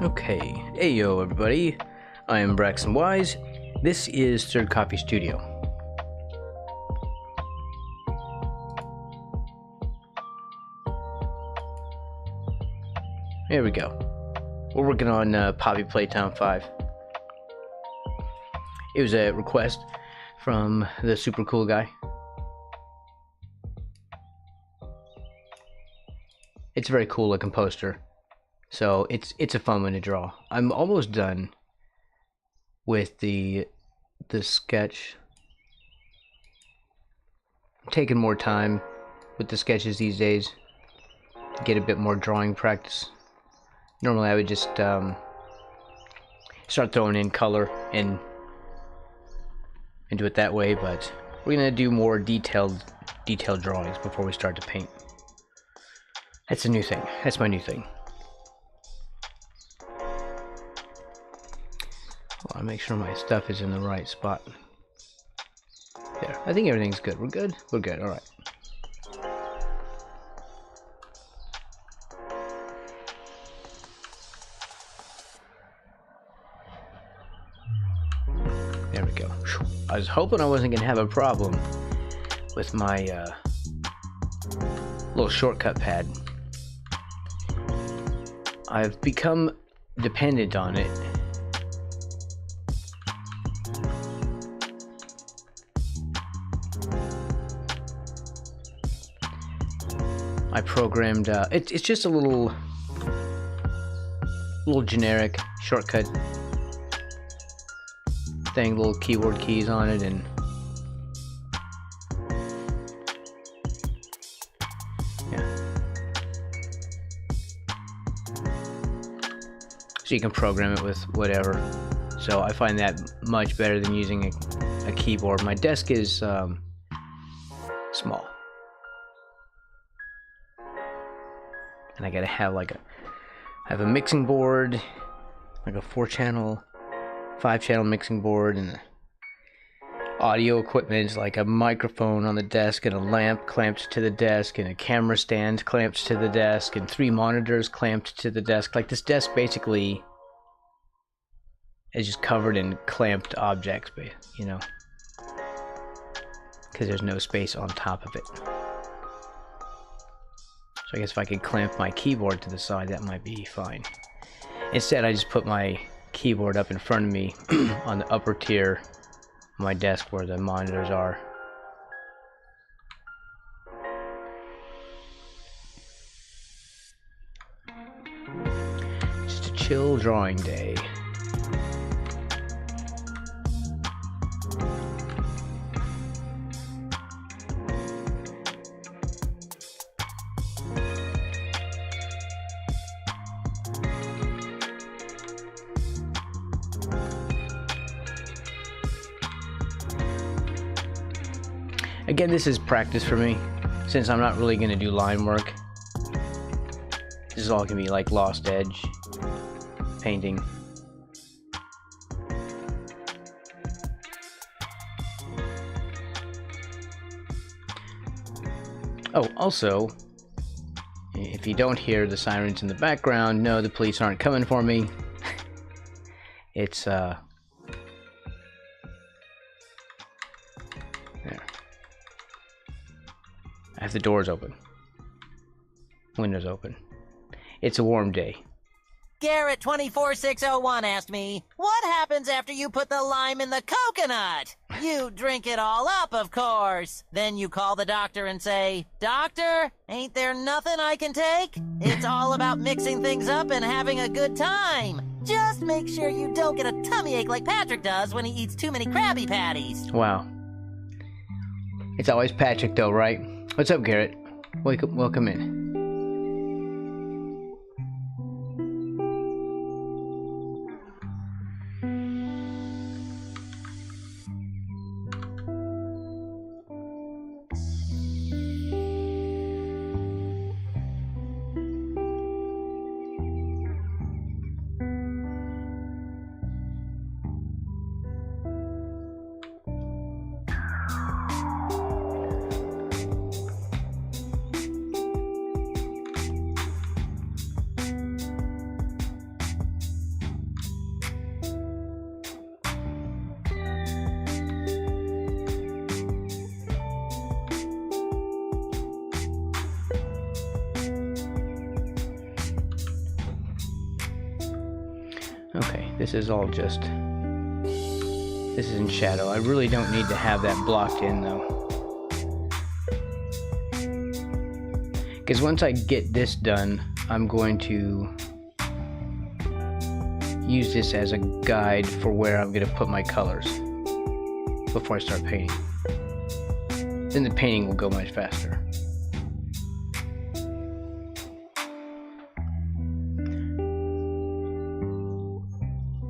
Okay, hey yo everybody, I am Braxton Wise. This is Third Copy Studio. There we go. We're working on Poppy Playtime 5. It was a request from the super cool guy. It's a very cool looking poster. So it's a fun one to draw. I'm almost done with the sketch. I'm taking more time with the sketches these days to get a bit more drawing practice. Normally I would just start throwing in color and do it that way, but we're gonna do more detailed drawings before we start to paint. That's a new thing. That's my new thing. I want to make sure my stuff is in the right spot. There. I think everything's good. We're good? We're good. Alright. There we go. I was hoping I wasn't going to have a problem with my little shortcut pad. I've become dependent on it. I programmed, it's just a little generic shortcut thing, little keyboard keys on it, and yeah. So you can program it with whatever. So I find that much better than using a keyboard. My desk is small. And I gotta have I have a mixing board, like a 4-channel, 5-channel mixing board, and audio equipment, like a microphone on the desk, and a lamp clamped to the desk, and a camera stand clamped to the desk, and 3 monitors clamped to the desk. Like, this desk basically is just covered in clamped objects, you know, because there's no space on top of it. So I guess if I could clamp my keyboard to the side, that might be fine. Instead, I just put my keyboard up in front of me on the upper tier of my desk where the monitors are. Just a chill drawing day. Again, this is practice for me, since I'm not really going to do line work. This is all going to be like Lost Edge painting. Oh, also, if you don't hear the sirens in the background, no, the police aren't coming for me. It's, there. I have the doors open. Windows open. It's a warm day. Garrett24601 asked me, what happens after you put the lime in the coconut? You drink it all up, of course. Then you call the doctor and say, Doctor, ain't there nothing I can take? It's all about mixing things up and having a good time. Just make sure you don't get a tummy ache like Patrick does when he eats too many Krabby Patties. Wow. It's always Patrick though, right? What's up, Garrett? Welcome in. Okay, this is all just... This is in shadow. I really don't need to have that blocked in, though. Because once I get this done, I'm going to use this as a guide for where I'm going to put my colors before I start painting. Then the painting will go much faster.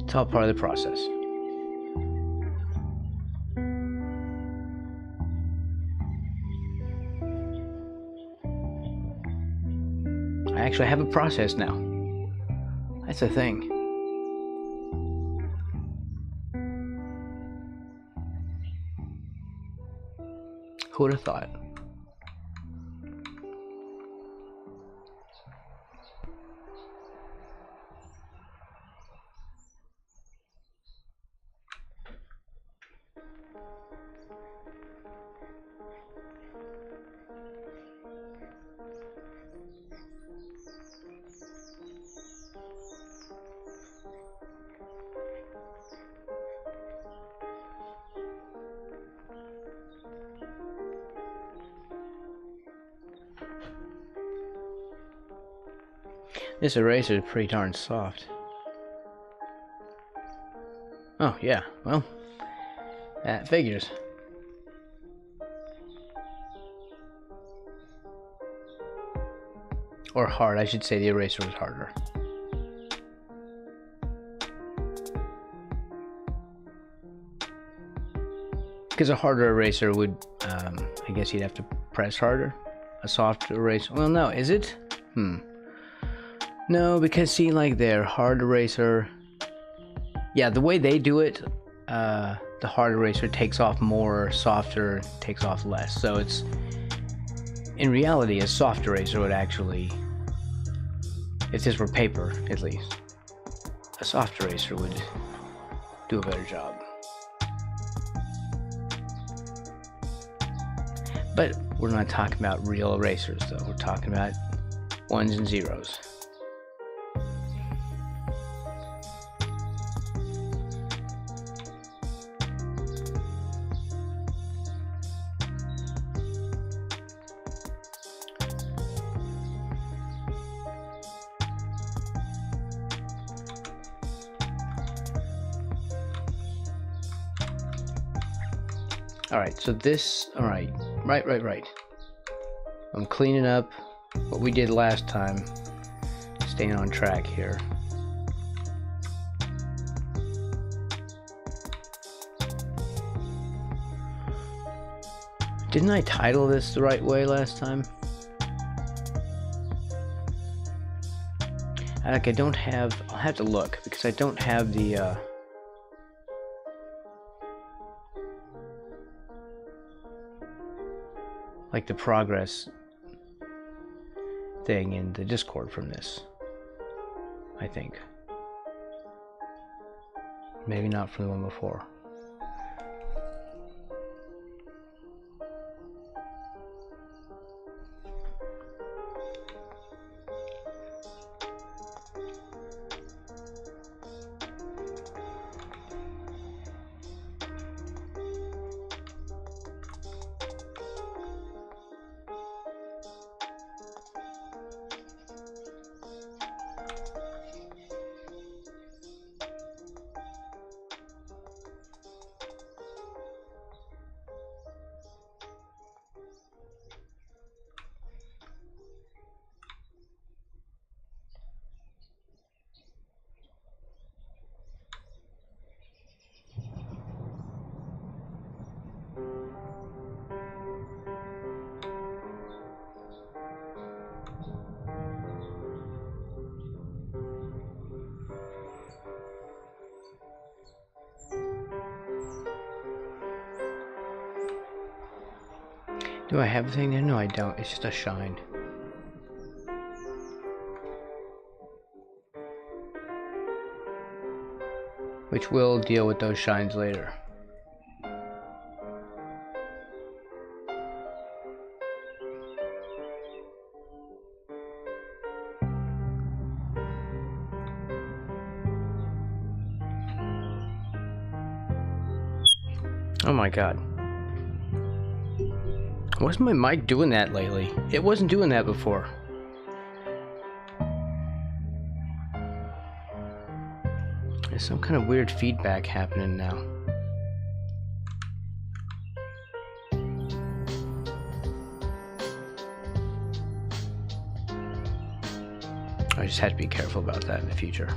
It's all part of the process. I actually have a process now. That's the thing. Who would have thought? This eraser is pretty darn soft. Oh, yeah, well, that figures. Or hard, I should say the eraser was harder. Because a harder eraser would, I guess you'd have to press harder. A soft eraser, well, no, is it? No, because see, like there, hard eraser. Yeah, the way they do it, the hard eraser takes off more, softer takes off less. So it's, in reality, a soft eraser would actually, if this were paper at least, a soft eraser would do a better job. But we're not talking about real erasers though, we're talking about ones and zeros. Alright, so this, alright, right. I'm cleaning up what we did last time, staying on track here. Didn't I title this the right way last time? Like I don't have, I'll have to look because I don't have the, like the progress thing in the Discord from this, I think. Maybe not from the one before. Do I have a thing there? No, I don't. It's just a shine. Which will deal with those shines later. Oh my god. Wasn't my mic doing that lately? It wasn't doing that before. There's some kind of weird feedback happening now. I just had to be careful about that in the future.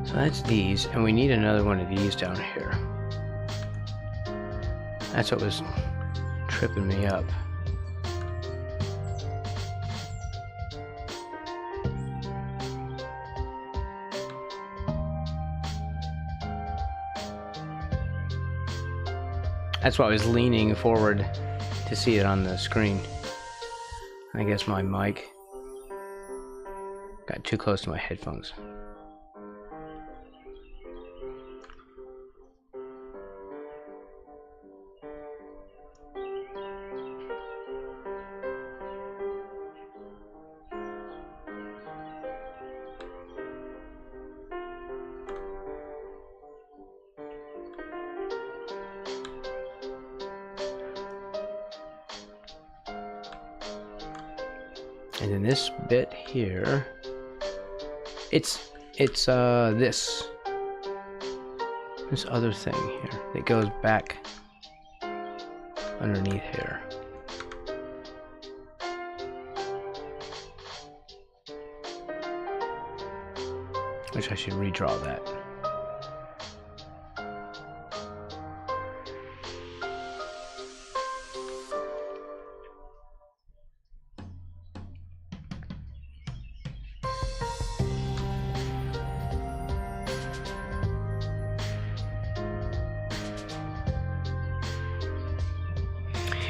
So that's these, and we need another one of these down here. That's what was tripping me up. That's why I was leaning forward to see it on the screen. I guess my mic got too close to my headphones. And then this bit here, it's this other thing here that goes back underneath here. Which I should redraw that.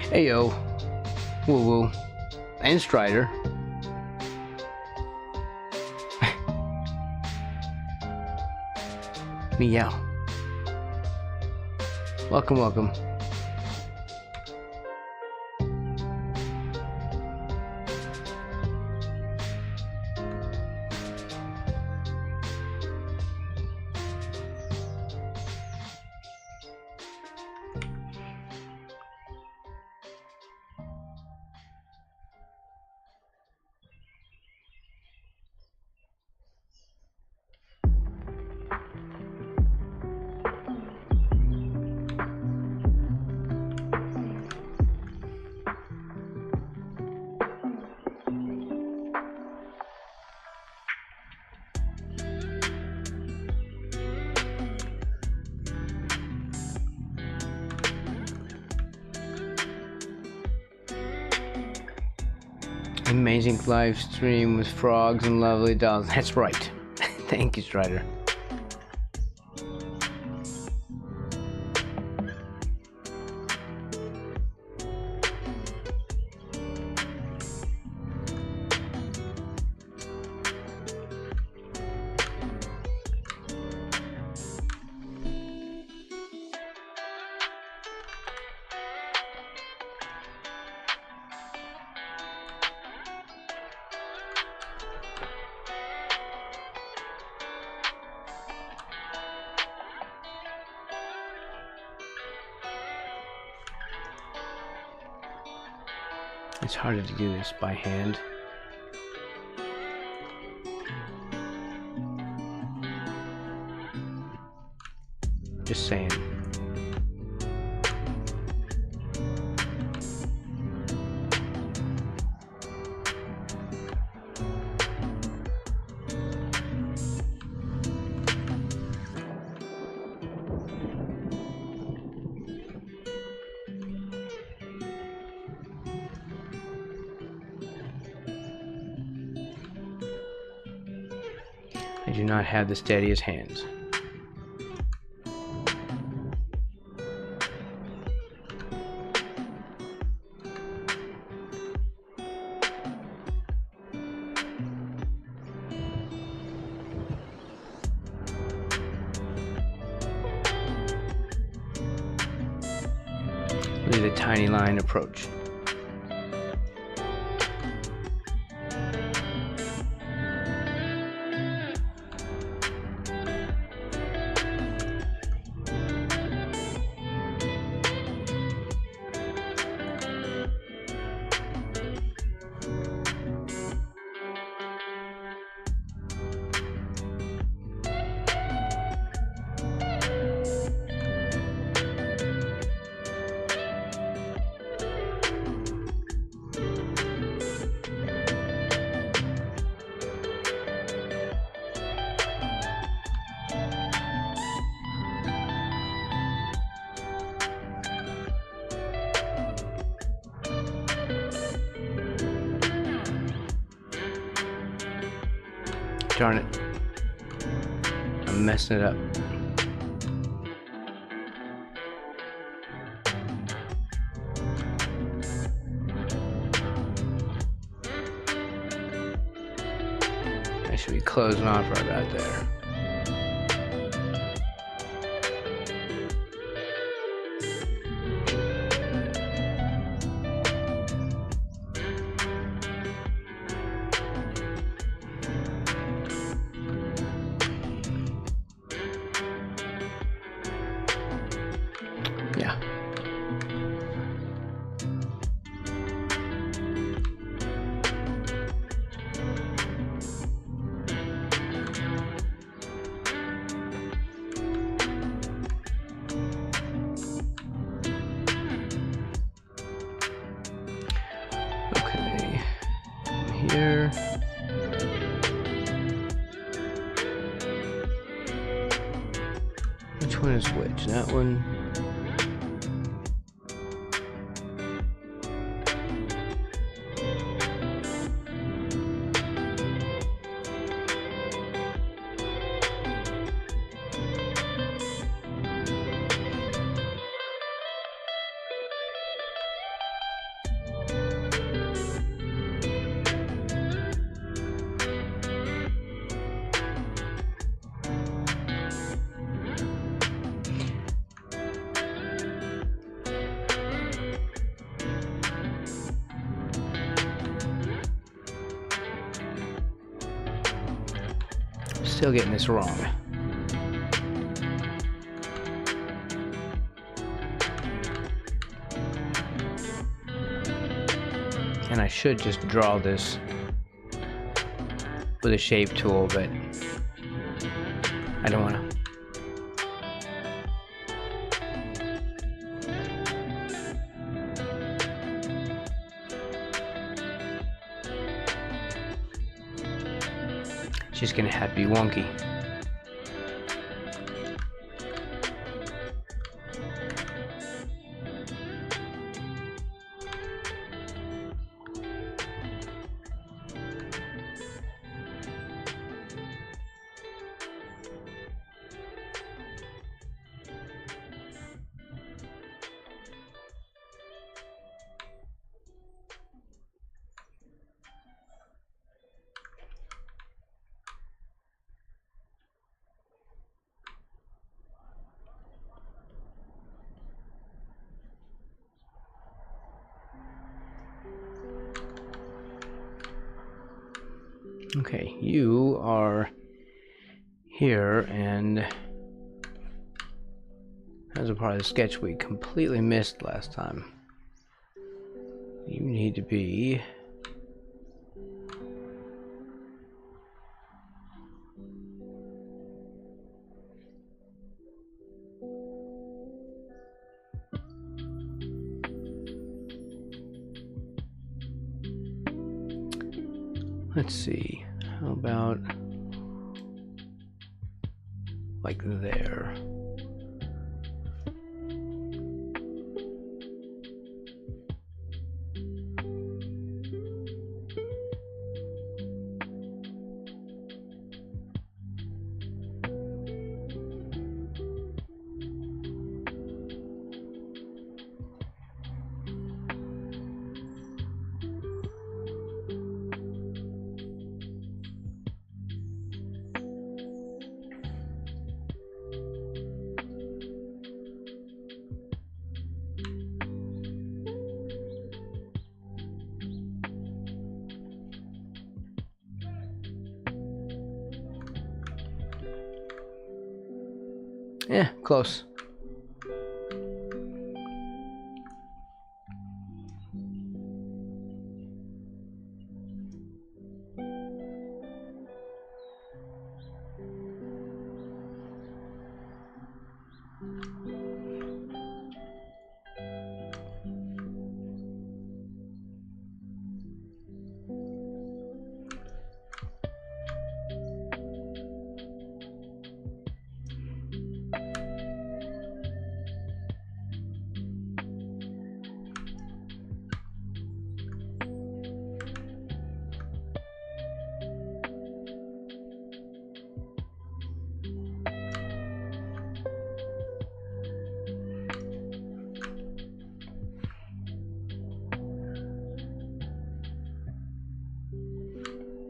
Ayo, woo woo, and Strider. Meow. Welcome, welcome. Amazing live stream with frogs and lovely dolls. That's right. Thank you, Strider. It's harder to do this by hand. Just saying. I do not have the steadiest hands. Really the tiny line approach. Darn it. I'm messing it up. I should be closing off right about there. Yeah. Okay. Here. Which one is which? That one. Still getting this wrong. And I should just draw this with a shape tool, but I don't want to. It's just gonna have to be wonky. Okay, you are here, and as a part of the sketch we completely missed last time. You need to be let's see, how about like there? Yeah, close.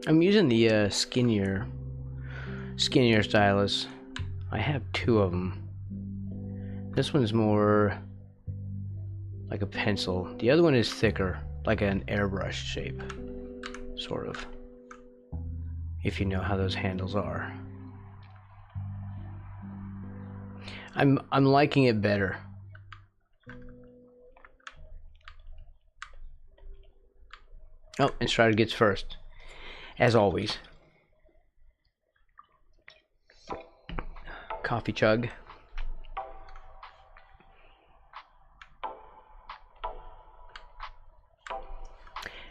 I'm using the skinnier stylus. I have two of them. This one's more like a pencil. The other one is thicker, like an airbrush shape, sort of. If you know how those handles are. I'm liking it better. Oh, and Strider gets first, as always. Coffee chug.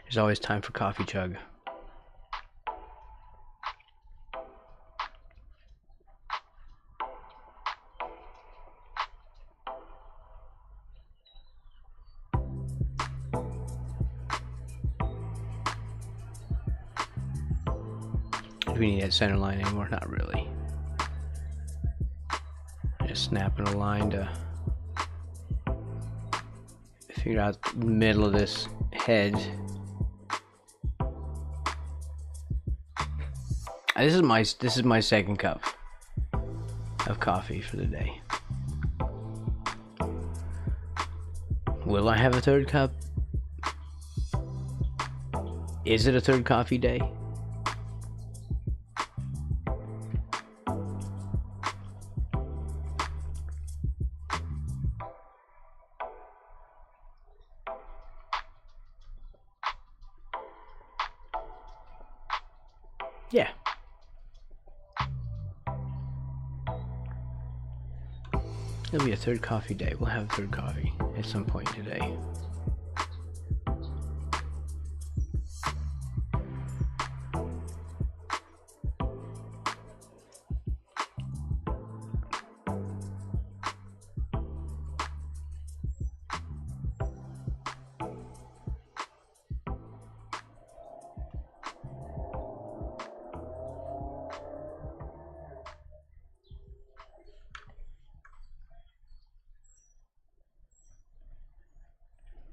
There's always time for coffee chug. Do we need that center line anymore? Not really. Just snapping a line to figure out the middle of this head. This is my second cup of coffee for the day. Will I have a third cup? Is it a third coffee day? Yeah. It'll be a third coffee day. We'll have a third coffee at some point today.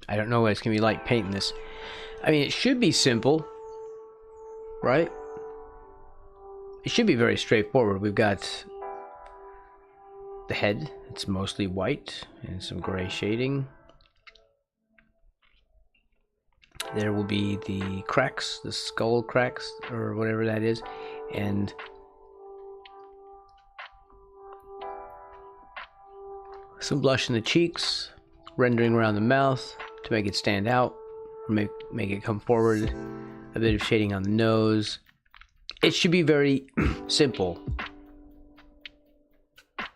I don't know what it's going to be like painting this. I mean, it should be simple, right? It should be very straightforward. We've got the head. It's mostly white and some gray shading. There will be the cracks, the skull cracks, or whatever that is, and some blush in the cheeks, rendering around the mouth to make it stand out, or make it come forward, a bit of shading on the nose. It should be very simple,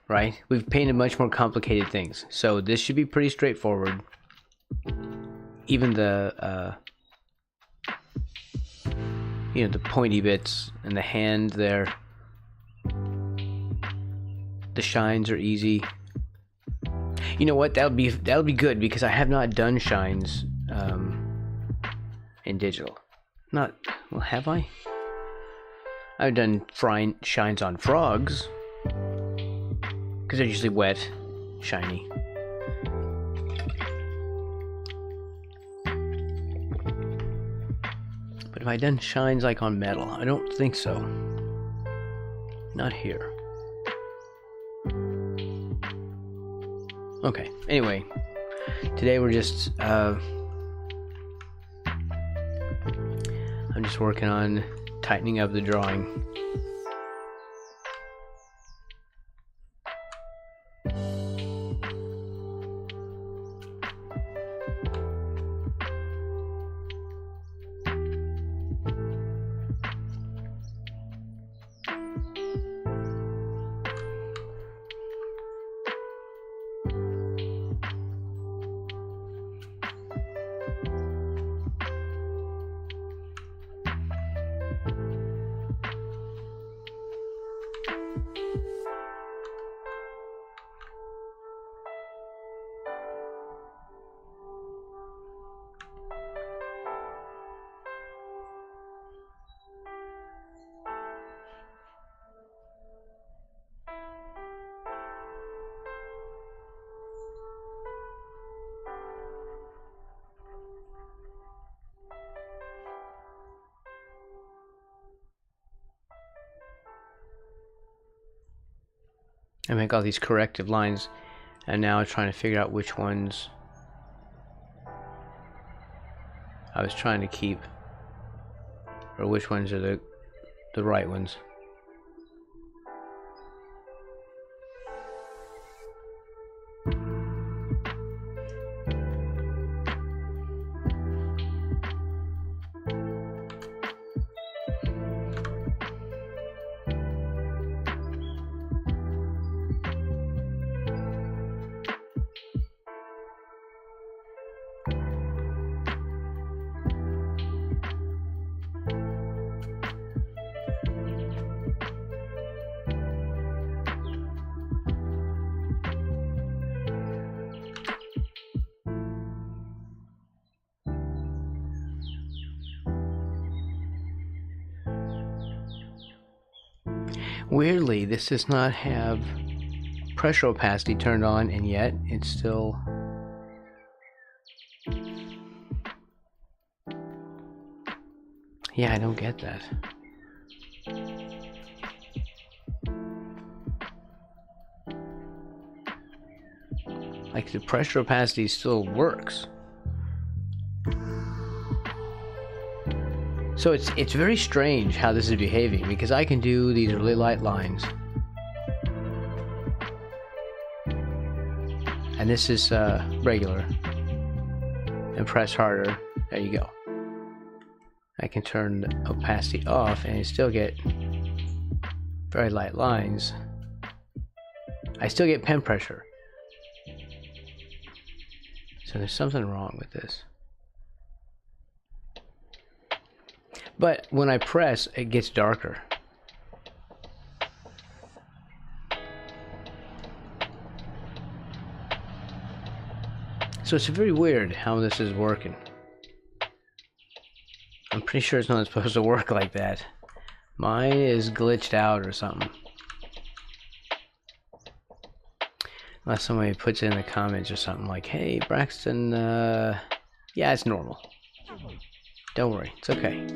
right? We've painted much more complicated things, so this should be pretty straightforward. Even the you know, the pointy bits and the hand there, the shines are easy. You know what? That'll be good because I have not done shines in digital. Not well, have I? I've done shines on frogs because they're usually wet, shiny. But have I done shines like on metal? I don't think so. Not here. Okay, anyway, today we're just, I'm just working on tightening up the drawing. and make all these corrective lines, and now I'm trying to figure out which ones I was trying to keep, or which ones are the right ones. Weirdly, this does not have pressure opacity turned on, and yet it's still... Yeah, I don't get that. Like, the pressure opacity still works. So it's very strange how this is behaving, because I can do these really light lines. And this is regular. And press harder. There you go. I can turn the opacity off and I still get very light lines. I still get pen pressure. So there's something wrong with this. But when I press, it gets darker. So it's very weird how this is working. I'm pretty sure it's not supposed to work like that. Mine is glitched out or something. Unless somebody puts it in the comments or something like, hey, Braxton, yeah, it's normal. Don't worry, it's okay.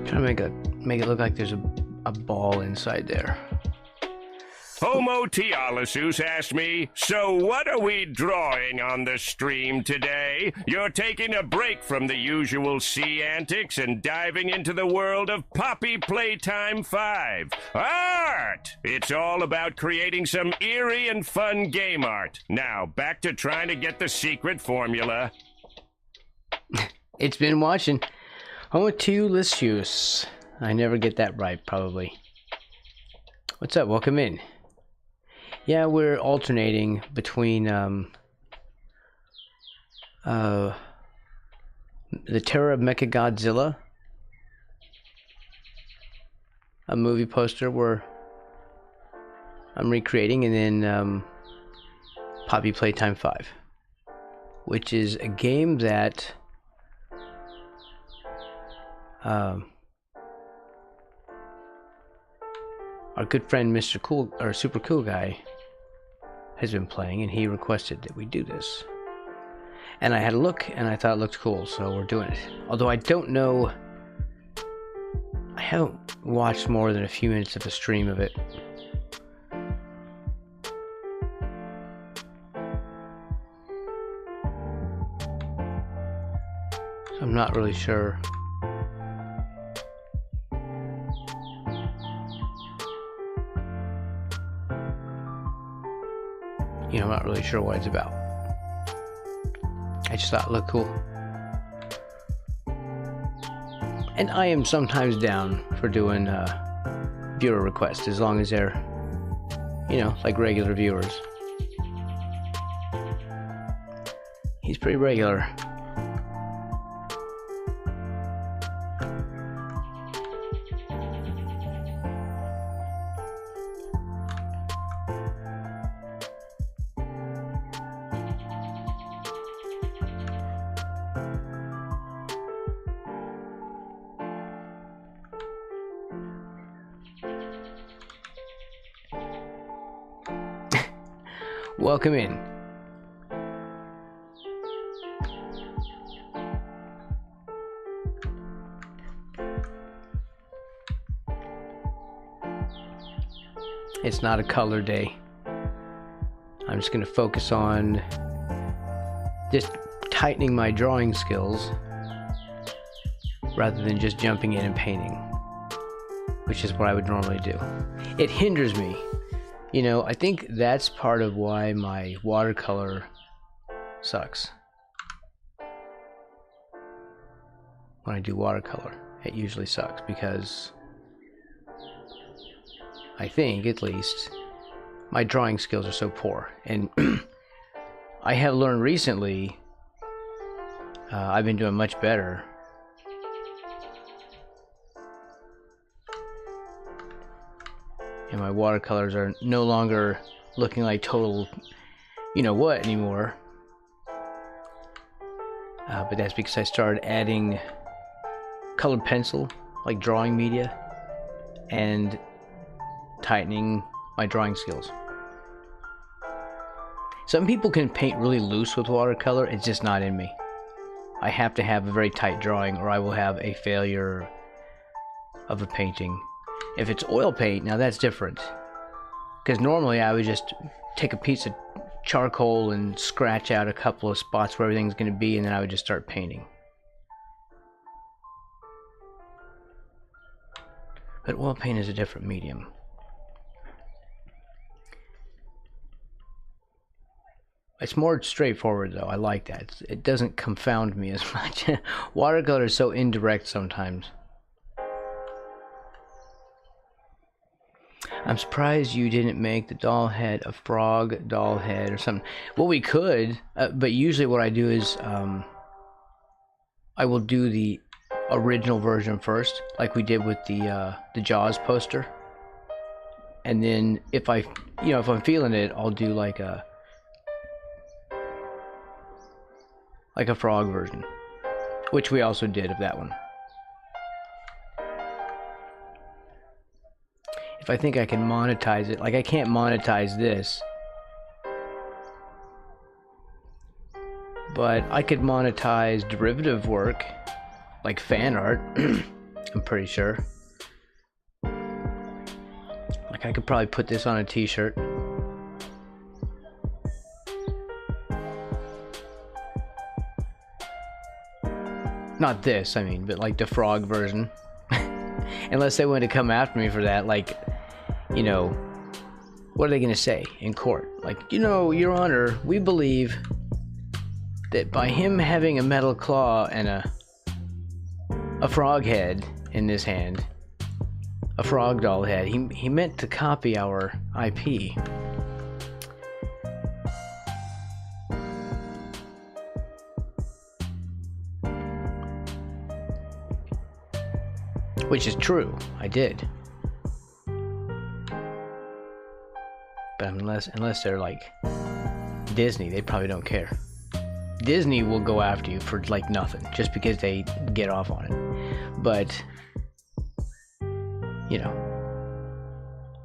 Trying to make it look like there's a ball inside there. Homo Tialasus asked me, so what are we drawing on the stream today? You're taking a break from the usual sea antics and diving into the world of Poppy Playtime 5. Art! It's all about creating some eerie and fun game art. Now, back to trying to get the secret formula. It's been watching. Homo Tialasus. I never get that right, probably. What's up? Welcome in. Yeah, we're alternating between the Terror of Mechagodzilla, a movie poster where I'm recreating, and then Poppy Playtime 5, which is a game that our good friend Mr. Cool, or Super Cool Guy, has been playing, and he requested that we do this. And I had a look, and I thought it looked cool, so we're doing it. Although I don't know... I haven't watched more than a few minutes of a stream of it. So I'm not really sure. I'm not really sure what it's about. I just thought it looked cool. And I am sometimes down for doing viewer requests, as long as they're, like regular viewers. He's pretty regular. Welcome in. It's not a color day. I'm just going to focus on just tightening my drawing skills rather than just jumping in and painting, which is what I would normally do. It hinders me. I think that's part of why my watercolor sucks. When I do watercolor, it usually sucks because I think, at least, my drawing skills are so poor. And I have learned recently, I've been doing much better. And my watercolors are no longer looking like total what anymore. But that's because I started adding colored pencil, like drawing media, and tightening my drawing skills. Some people can paint really loose with watercolor. It's just not in me. I have to have a very tight drawing or I will have a failure of a painting. If it's oil paint, now that's different. Because normally I would just take a piece of charcoal and scratch out a couple of spots where everything's going to be, and then I would just start painting. But oil paint is a different medium. It's more straightforward though. I like that. It doesn't confound me as much. Watercolor is so indirect sometimes. I'm surprised you didn't make the doll head a frog doll head or something. Well, we could, but usually what I do is I will do the original version first, like we did with the Jaws poster, and then if I'm feeling it, I'll do like a frog version, which we also did of that one. If I think I can monetize it, like I can't monetize this, but I could monetize derivative work, like fan art, I'm pretty sure. Like I could probably put this on a t-shirt. Not this, I mean, but like the frog version. Unless they want to come after me for that, like, what are they going to say in court? Like, Your Honor, we believe that by him having a metal claw and a frog head in his hand, a frog doll head, he meant to copy our IP. Which is true, I did. But unless they're like Disney, they probably don't care. Disney will go after you for like nothing, just because they get off on it. But,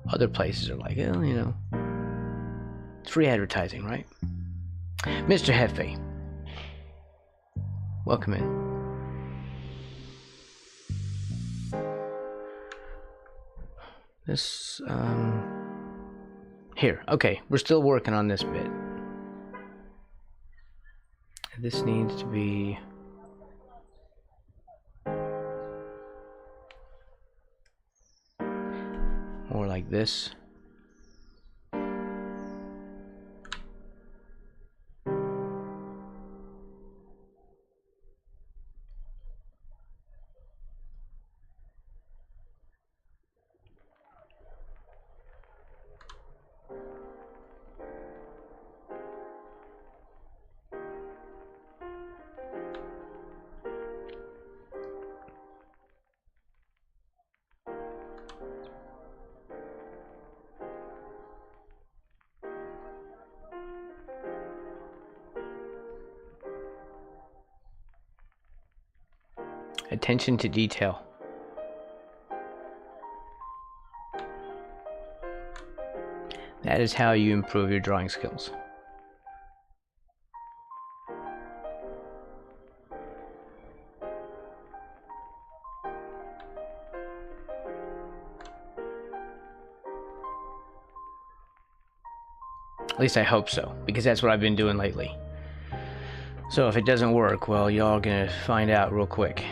other places are like, It's free advertising, right? Mr. Hefe, welcome in. This, here, okay, we're still working on this bit. This needs to be more like this. Attention to detail. That is how you improve your drawing skills. At least I hope so, because that's what I've been doing lately. So if it doesn't work, well, y'all gonna find out real quick.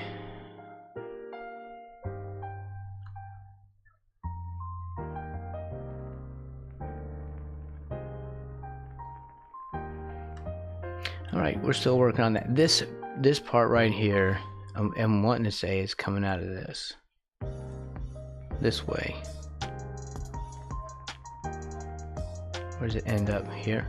Alright, we're still working on that. This part right here, I'm wanting to say is coming out of this way. Where does it end up? Here?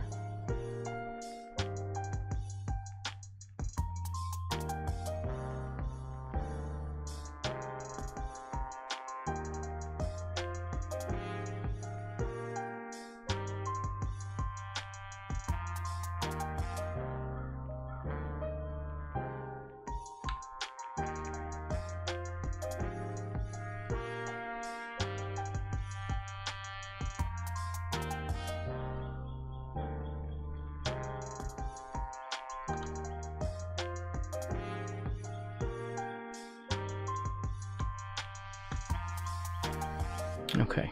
Okay.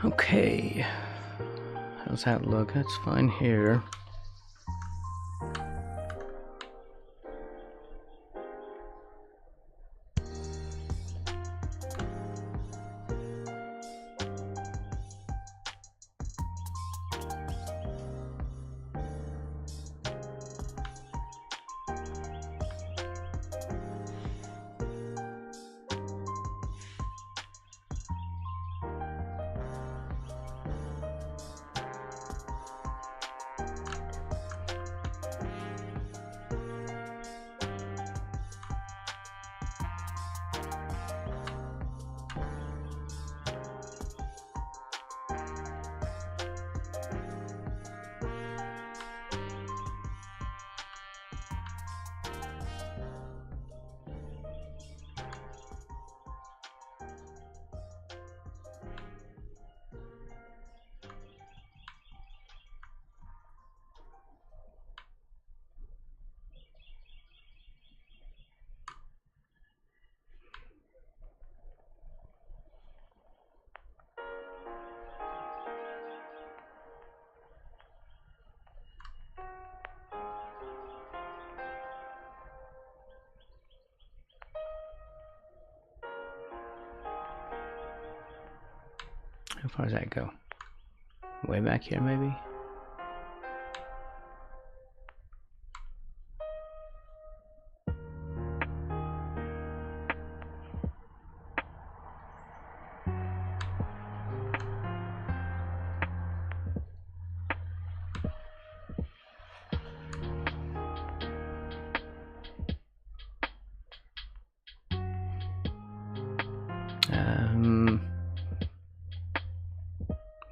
Okay, how's that look? That's fine here. How far does that go? Way back here, maybe?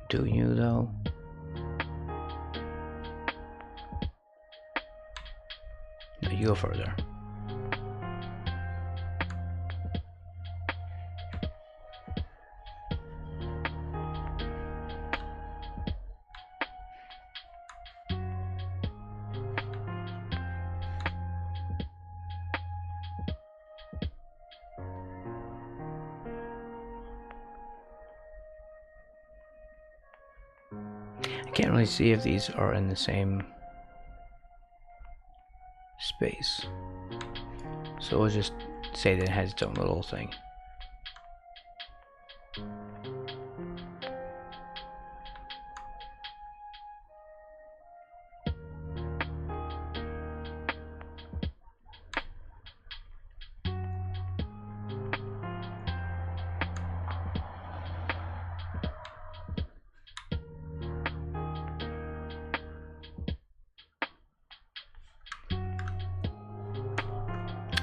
Do you though? No, you go further. I can't really see if these are in the same space. So we'll just say that it has its own little thing.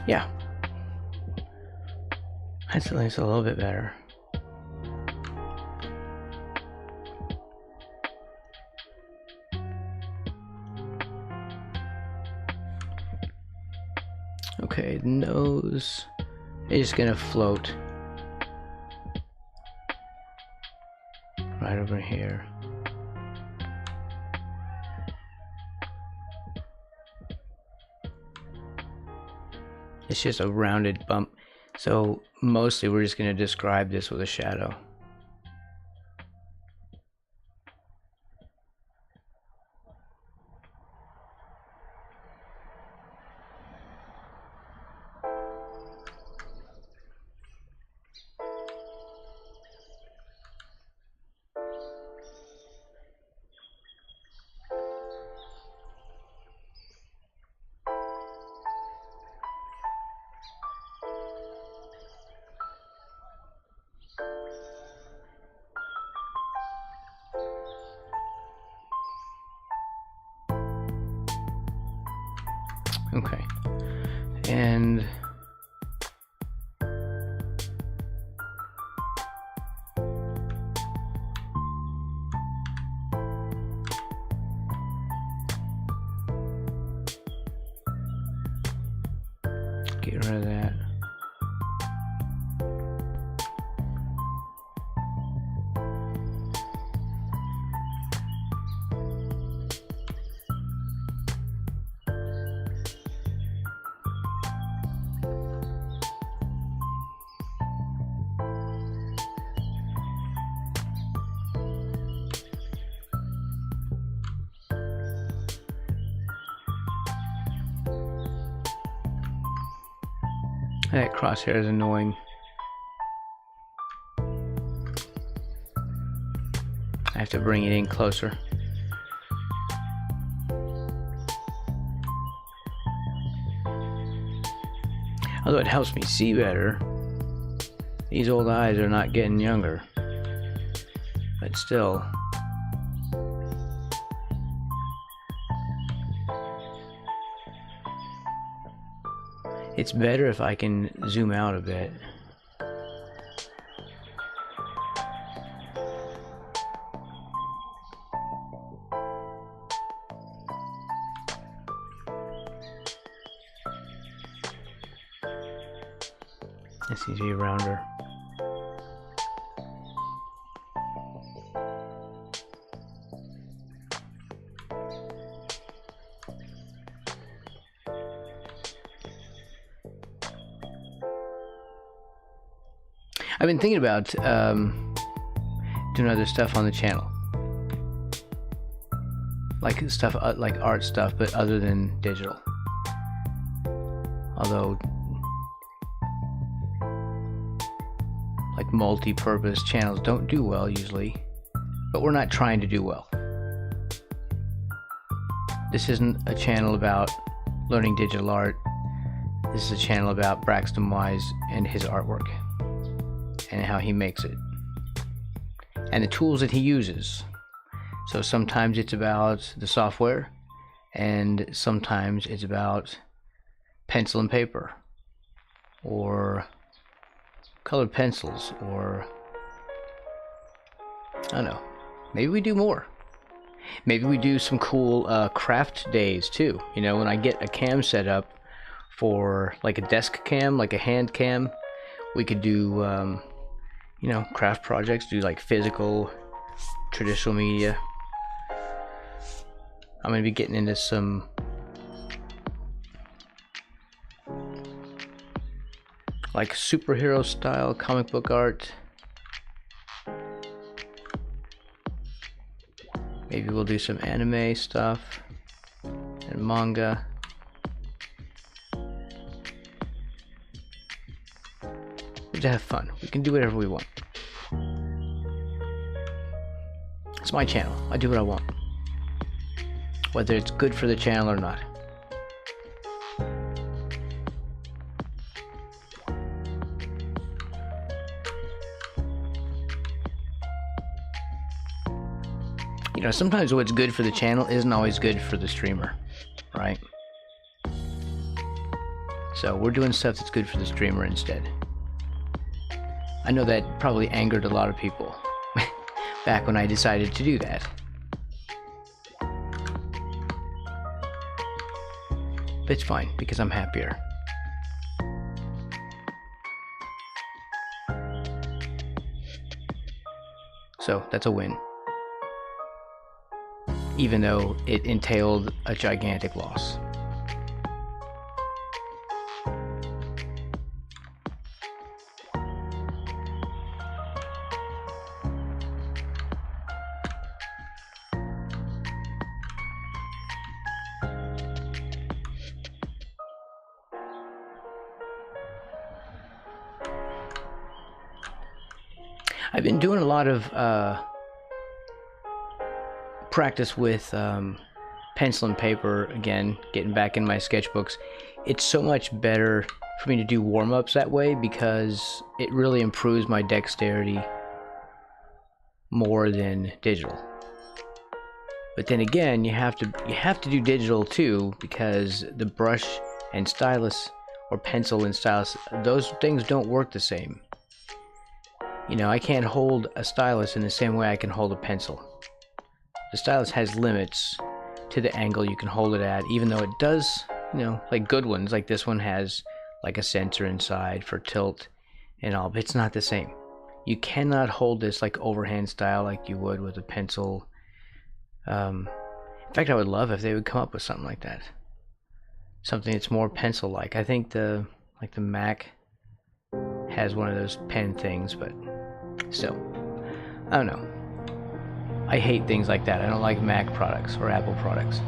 Yeah. That's at least a little bit better. Okay, the nose is gonna float right over here. It's just a rounded bump. So mostly we're just going to describe this with a shadow. Okay, and get rid of that. That crosshair is annoying. I have to bring it in closer. Although it helps me see better. These old eyes are not getting younger. But still. It's better if I can zoom out a bit. This needs to be rounder. I've been thinking about doing other stuff on the channel, like stuff like art stuff, but other than digital. Although, like multi-purpose channels don't do well usually, but we're not trying to do well. This isn't a channel about learning digital art. This is a channel about Braxton Wise and his artwork and how he makes it and the tools that he uses. So sometimes it's about the software and sometimes it's about pencil and paper or colored pencils or I don't know, maybe we do more. Maybe we do some cool craft days too. You know, when I get a cam set up for like a desk cam, like a hand cam, we could do, you know, craft projects, do like physical, traditional media. I'm going to be getting into some like superhero style comic book art. Maybe we'll do some anime stuff and manga. We'll just have fun. We can do whatever we want. It's my channel. I do what I want. Whether it's good for the channel or not. You know, sometimes what's good for the channel isn't always good for the streamer, right? So we're doing stuff that's good for the streamer instead. I know that probably angered a lot of people back when I decided to do that. But it's fine, because I'm happier. So that's a win. Even though it entailed a gigantic loss. I've been doing a lot of practice with pencil and paper again, getting back in my sketchbooks. It's so much better for me to do warm-ups that way because it really improves my dexterity more than digital. But then again, you have to do digital too, because the brush and stylus, or pencil and stylus, those things don't work the same. You know, I can't hold a stylus in the same way I can hold a pencil. The stylus has limits to the angle you can hold it at, even though it does, you know, like good ones, like this one has like a sensor inside for tilt and all, but it's not the same. You cannot hold this like overhand style like you would with a pencil. In fact, I would love if they would come up with something like that. Something that's more pencil-like. I think the Mac has one of those pen things, but still, I don't know. I hate things like that. I don't like Mac products or Apple products.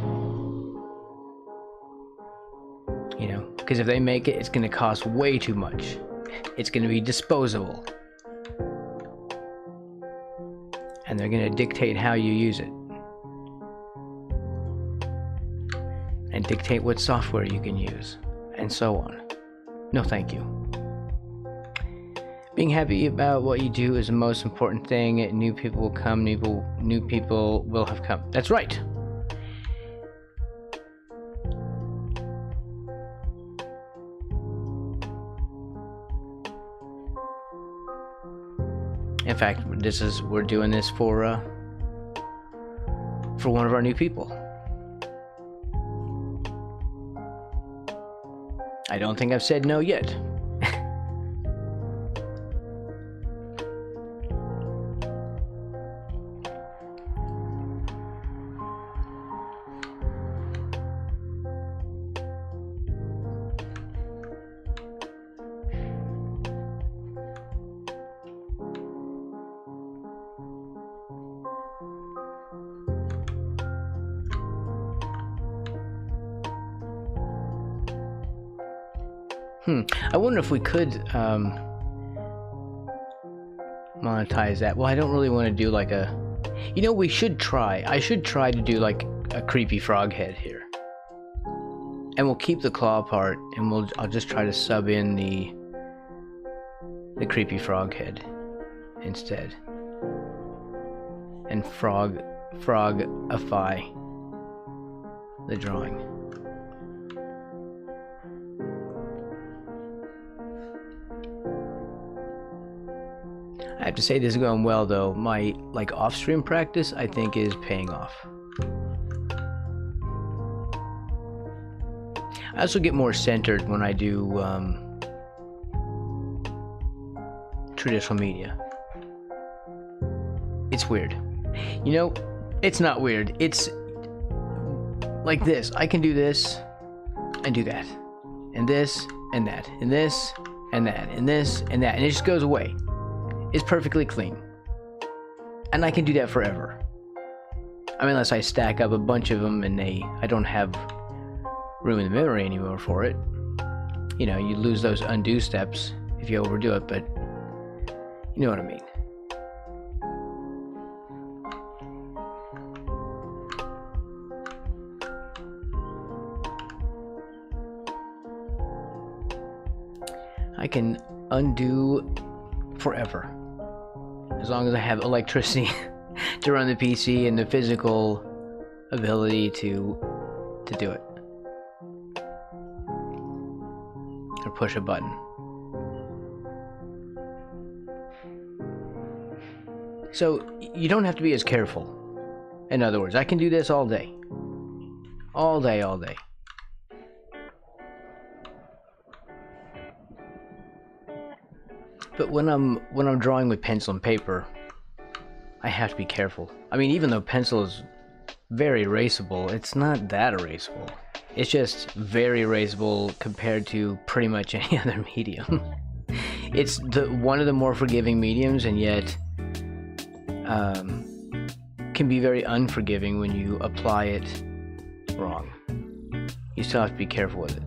You know, because if they make it, it's going to cost way too much. It's going to be disposable. And they're going to dictate how you use it. And dictate what software you can use. And so on. No, thank you. Being happy about what you do is the most important thing. New people will come. New people will have come. That's right. In fact, we're doing this for one of our new people. I don't think I've said no yet. I wonder if we could monetize that. Well, I don't really want to do like a... You know, we should try. I should try to do like a creepy frog head here. And we'll keep the claw part, and I'll just try to sub in the creepy frog head instead. And frogify the drawing. I have to say this is going well though. My like off-stream practice I think is paying off. I also get more centered when I do traditional media. It's weird. You know, it's not weird. It's like this. I can do this and do that. And this and that. And this and that. And this and that. And it just goes away. It's perfectly clean. And I can do that forever. I mean, unless I stack up a bunch of them and I don't have room in the memory anymore for it. You know, you lose those undo steps if you overdo it, but you know what I mean. I can undo forever as long as I have electricity to run the PC and the physical ability to do it or push a button. So you don't have to be as careful. In other words, I can do this all day. All day. But when I'm drawing with pencil and paper, I have to be careful. I mean, even though pencil is very erasable, it's not that erasable. It's just very erasable compared to pretty much any other medium. It's one of the more forgiving mediums, and yet can be very unforgiving when you apply it wrong. You still have to be careful with it.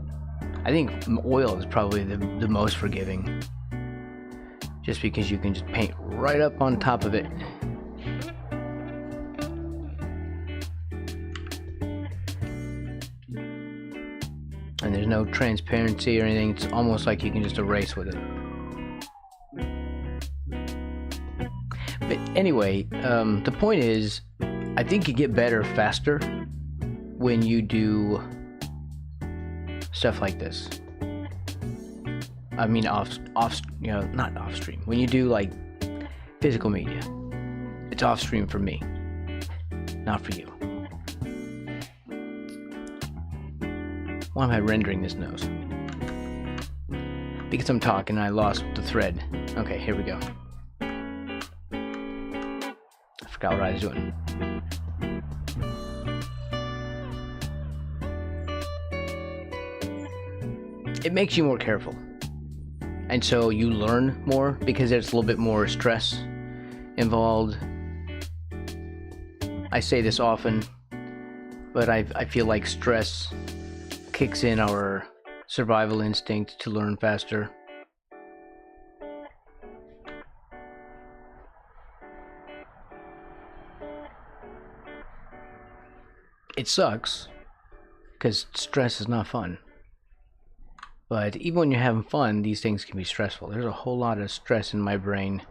I think oil is probably the most forgiving, just because you can just paint right up on top of it. And there's no transparency or anything. It's almost like you can just erase with it. But anyway, the point is, I think you get better faster when you do stuff like this. I mean, you know, not off stream. When you do like physical media, it's off stream for me, not for you. Why am I rendering this nose? Because I'm talking and I lost the thread. Okay, here we go. I forgot what I was doing. It makes you more careful. And so you learn more because there's a little bit more stress involved. I say this often, but I feel like stress kicks in our survival instinct to learn faster. It sucks, because stress is not fun. But even when you're having fun, these things can be stressful. There's a whole lot of stress in my brain.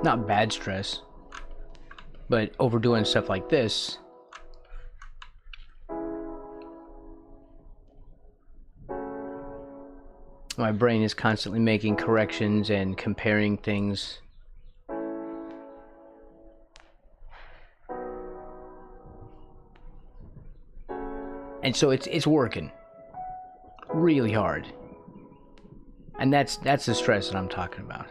Not bad stress, but overdoing stuff like this. My brain is constantly making corrections and comparing things. And so it's working really hard. And that's the stress that I'm talking about.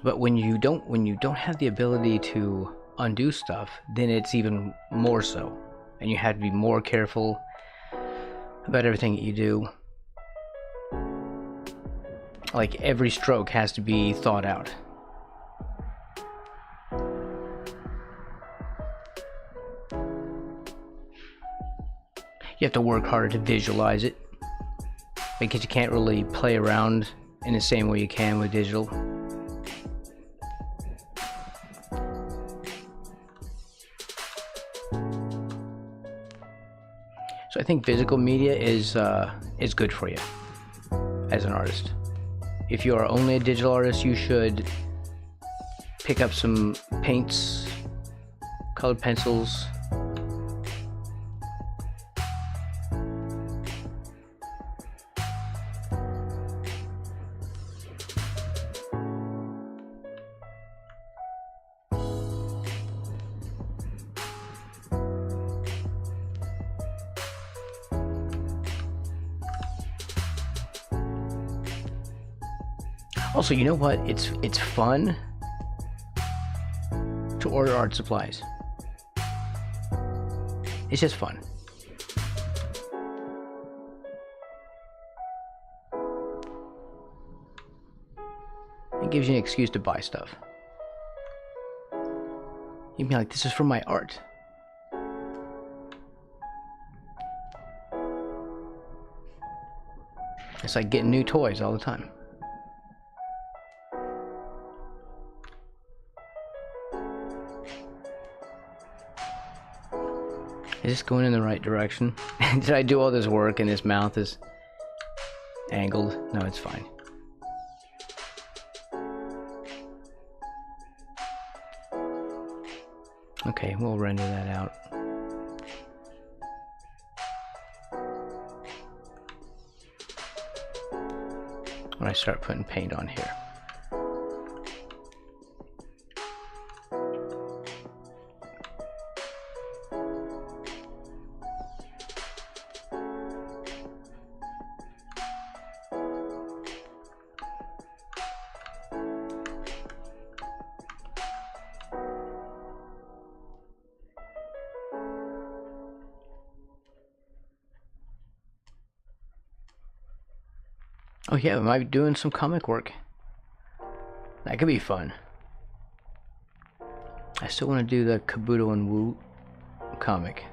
But when you don't have the ability to undo stuff, then it's even more so. And you have to be more careful about everything that you do. Like every stroke has to be thought out. You have to work harder to visualize it, because you can't really play around in the same way you can with digital. So I think physical media is good for you as an artist. If you are only a digital artist, you should pick up some paints, colored pencils. Also, you know what? It's fun to order art supplies. It's just fun. It gives you an excuse to buy stuff. You'd be like, this is for my art. It's like getting new toys all the time. Is this going in the right direction? Did I do all this work and his mouth is angled? No, it's fine. Okay, we'll render that out. When I start putting paint on here. Oh yeah, we might be doing some comic work. That could be fun. I still want to do the Kabuto and Wu comic.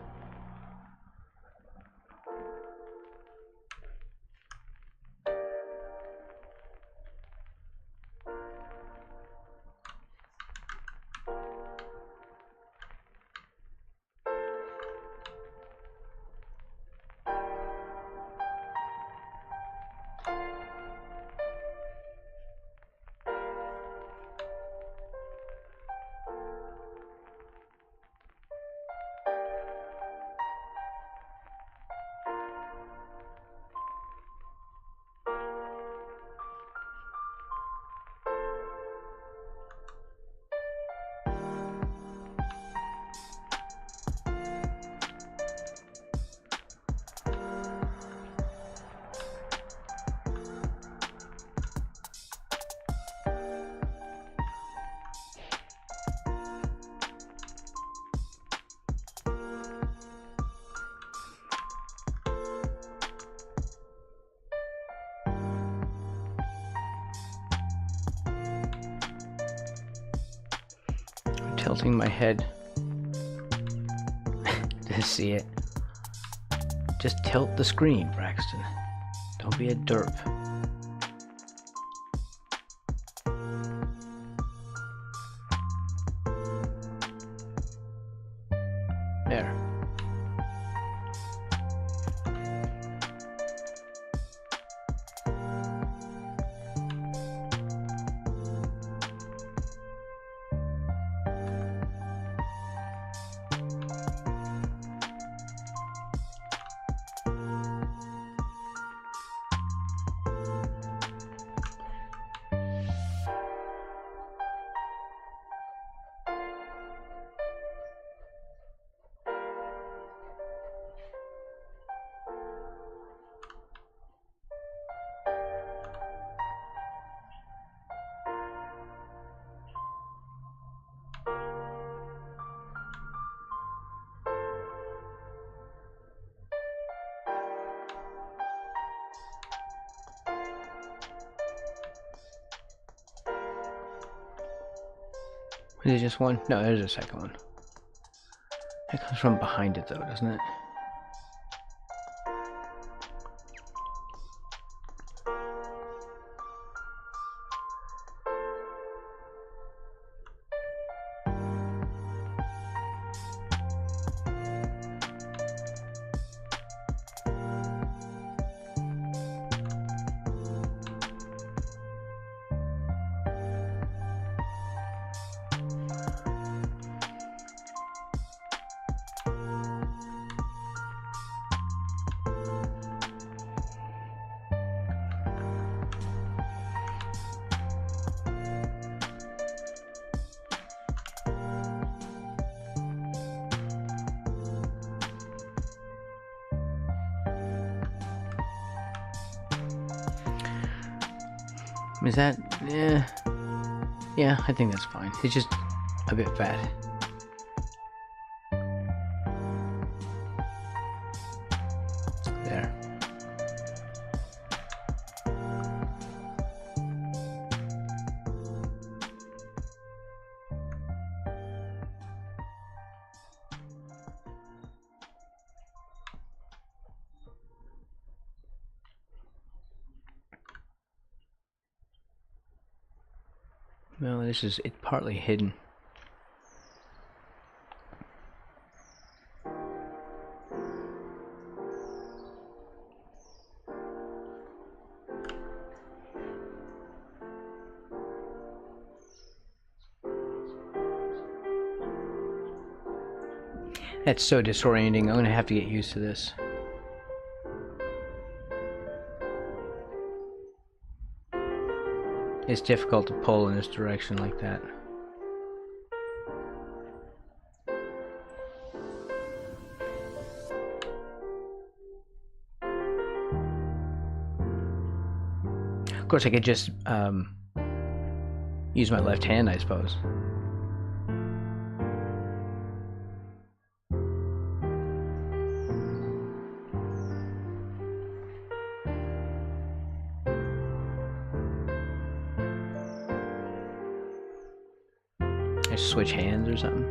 Tilting my head to see it. Just tilt the screen, Braxton. Don't be a derp. There. Is it just one? No, there's a second one. It comes from behind it though, doesn't it? Is that... yeah. Yeah, I think that's fine. It's just a bit fat. There. Well, this is it partly hidden. That's so disorienting. I'm gonna have to get used to this. It's difficult to pull in this direction like that. Of course, I could just use my left hand, I suppose. Just switch hands or something.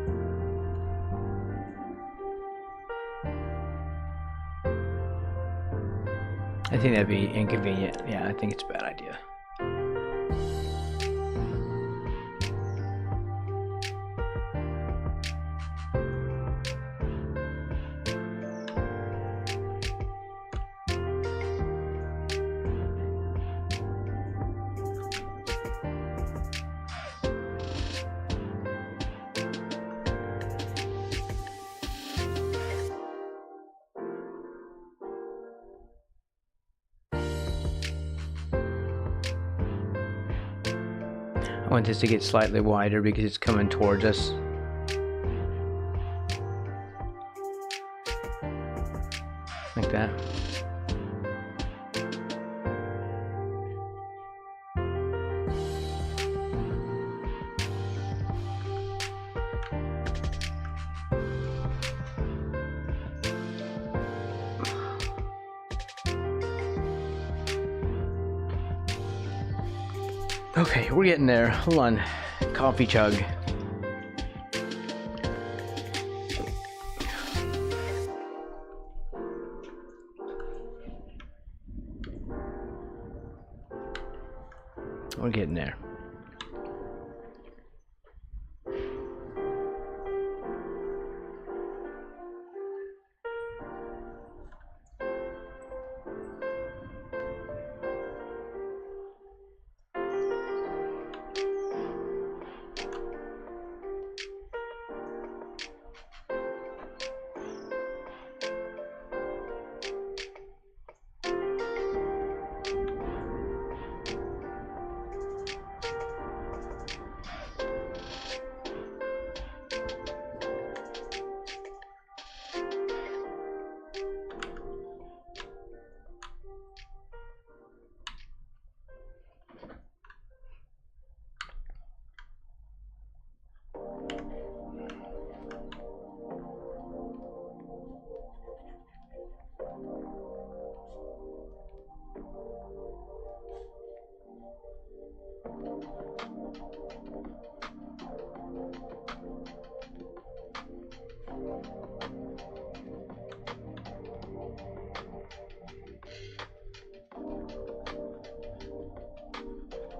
I think that'd be inconvenient. Yeah, I think it's a bad idea. I want this to get slightly wider because it's coming towards us. Like that. Okay, we're getting there. Hold on. Coffee chug. We're getting there.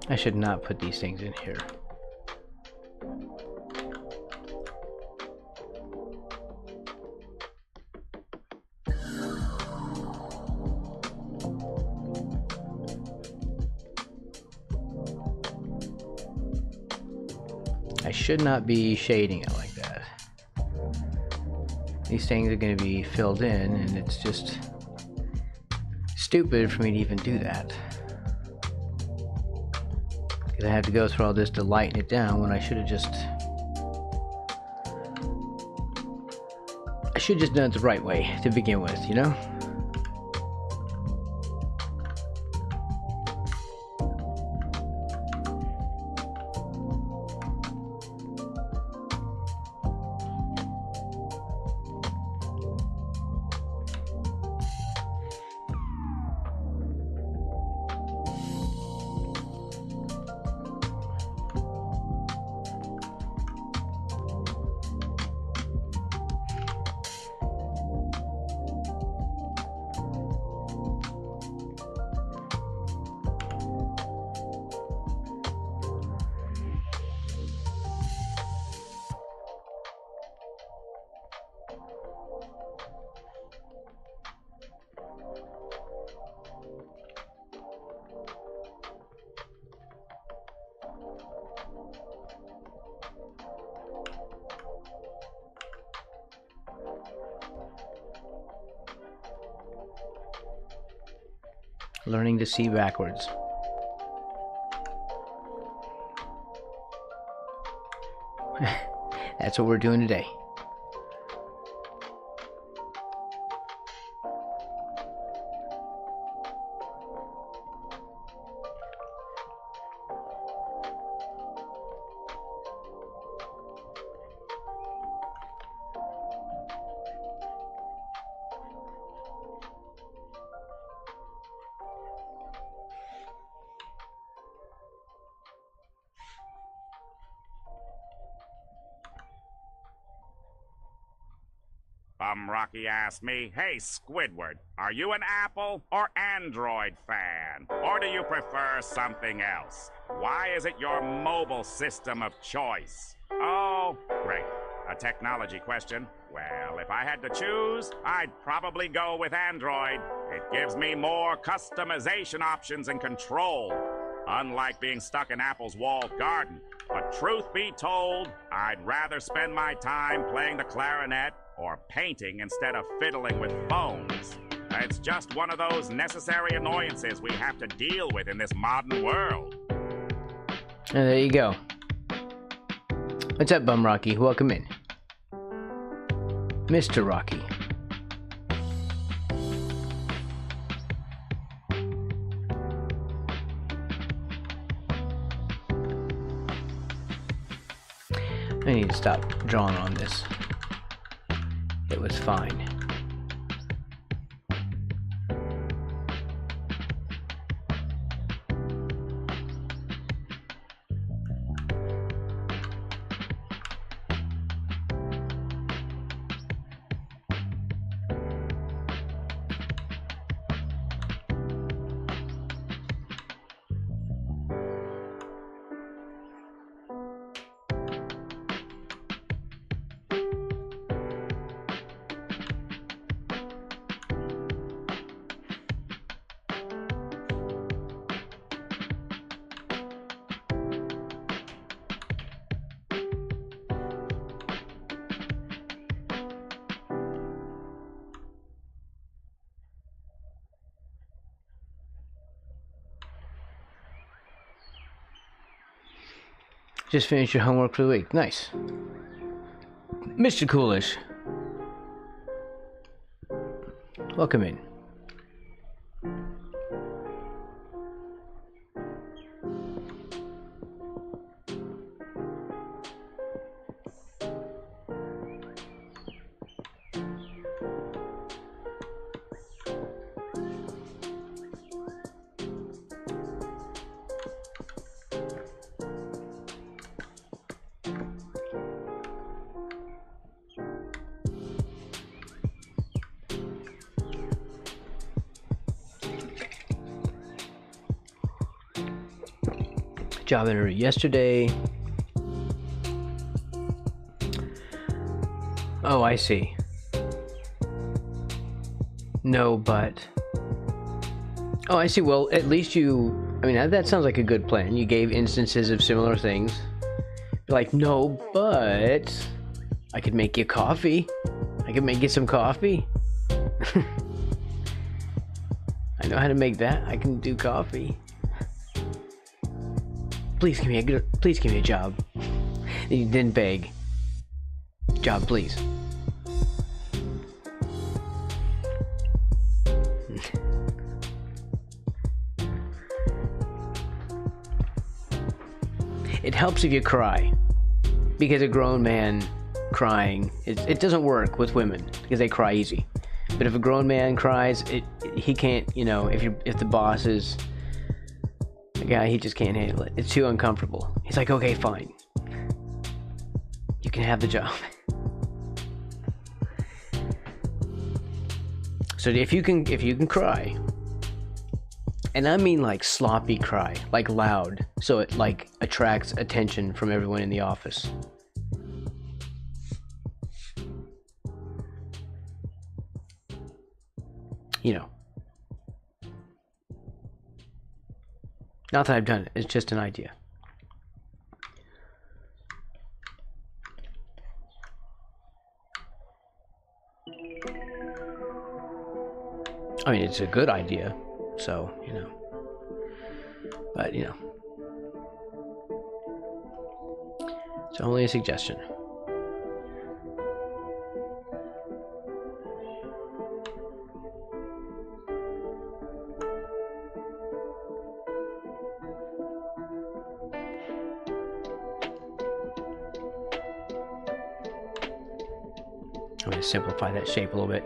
I should not put these things in here. I should not be shading it like that. These things are going to be filled in, and it's just stupid for me to even do that. Because I have to go through all this to lighten it down when I should have just... I should have just done it the right way to begin with, you know? Learning to see backwards. That's what we're doing today. Rocky asked me, "Hey, Squidward, are you an Apple or Android fan? Or do you prefer something else? Why is it your mobile system of choice?" Oh, great. A technology question. Well, if I had to choose, I'd probably go with Android. It gives me more customization options and control, unlike being stuck in Apple's walled garden. But truth be told, I'd rather spend my time playing the clarinet or painting instead of fiddling with phones. It's just one of those necessary annoyances we have to deal with in this modern world. And there you go. What's up, Bum Rocky? Welcome in. Mr. Rocky. I need to stop drawing on this. It was fine. Just finished your homework for the week. Nice. Mr. Coolish. Welcome in. Job interview yesterday. Oh, I see. No, but... Oh, I see. Well, at least you... I mean, that sounds like a good plan. You gave instances of similar things. Like, no, but... I could make you coffee. I could make you some coffee. I know how to make that. I can do coffee. Please give me a job. You didn't beg. Job, please. It helps if you cry, because a grown man crying, it doesn't work with women because they cry easy. But if a grown man cries, he can't. You know, if the boss is a guy, he just can't handle it. It's too uncomfortable. He's like, okay, fine. You can have the job. So if you can cry, and I mean like sloppy cry, like loud, so it like attracts attention from everyone in the office. You know. Not that I've done it, it's just an idea. I mean, it's a good idea. So, but it's only a suggestion. I'm going to simplify that shape a little bit.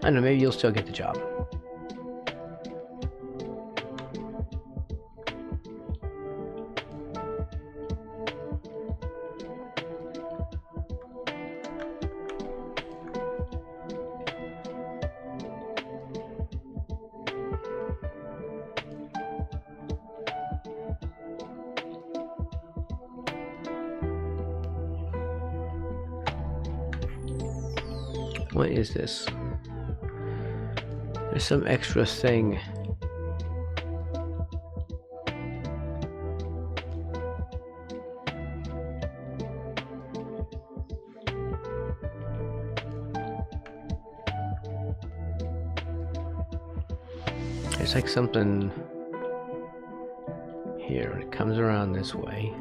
I don't know, maybe you'll still get the job. What is this? There's some extra thing. There's like something here, and it comes around this way.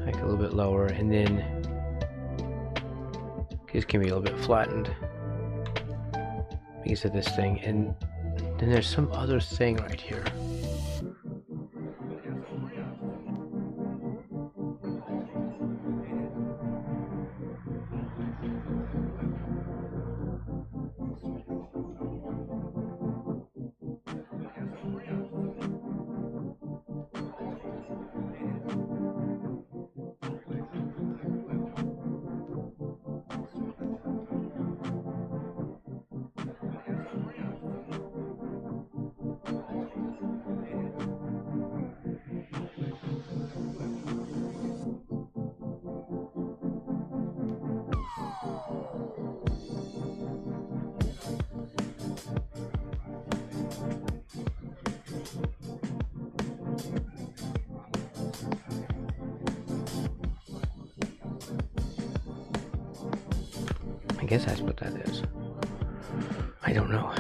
Like a little bit lower, and then this can be a little bit flattened because of this thing, and then there's some other thing right here. I guess that's what that is. I don't know.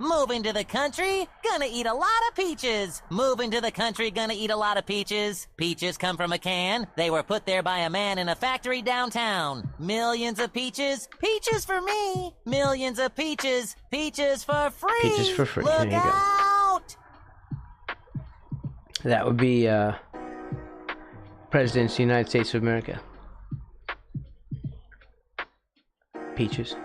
Moving to the country, gonna eat a lot of peaches. Moving to the country, gonna eat a lot of peaches. Peaches come from a can. They were put there by a man in a factory downtown. Millions of peaches, peaches for me. Millions of peaches, peaches for free. Peaches for free. Look There you go. out! That would be President of the United States of America. Peaches.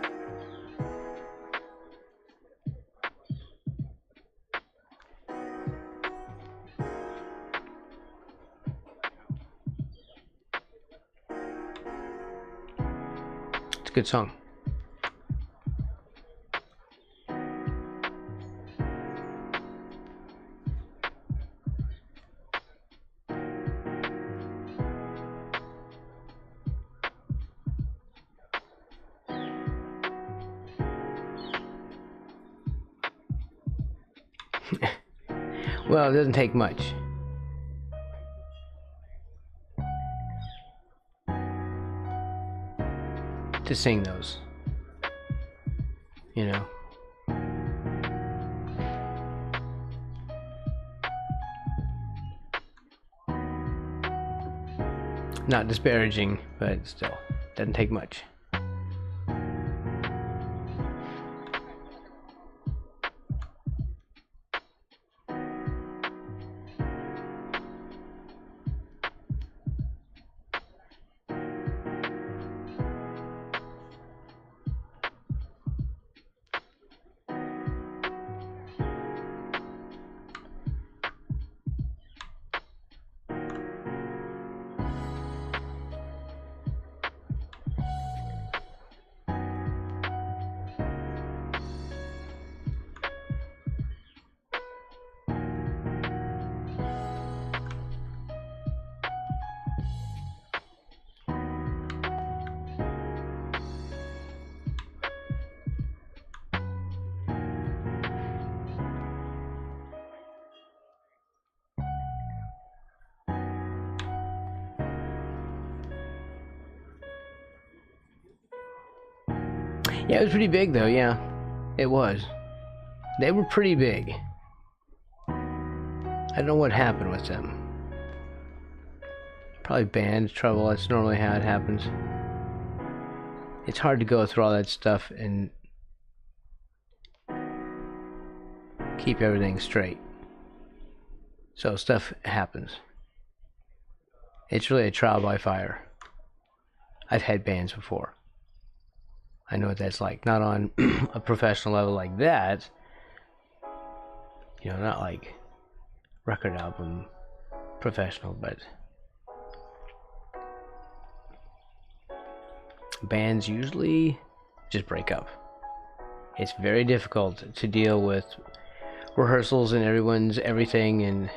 It's a good song. Well, it doesn't take much. To sing those. You know. Not disparaging, but still, doesn't take much. Yeah, it was pretty big though, yeah. It was. They were pretty big. I don't know what happened with them. Probably band trouble, that's normally how it happens. It's hard to go through all that stuff and keep everything straight. So stuff happens. It's really a trial by fire. I've had bands before. I know what that's like. Not on a professional level like that. You know, not like record album professional, but bands usually just break up. It's very difficult to deal with rehearsals and everyone's everything, and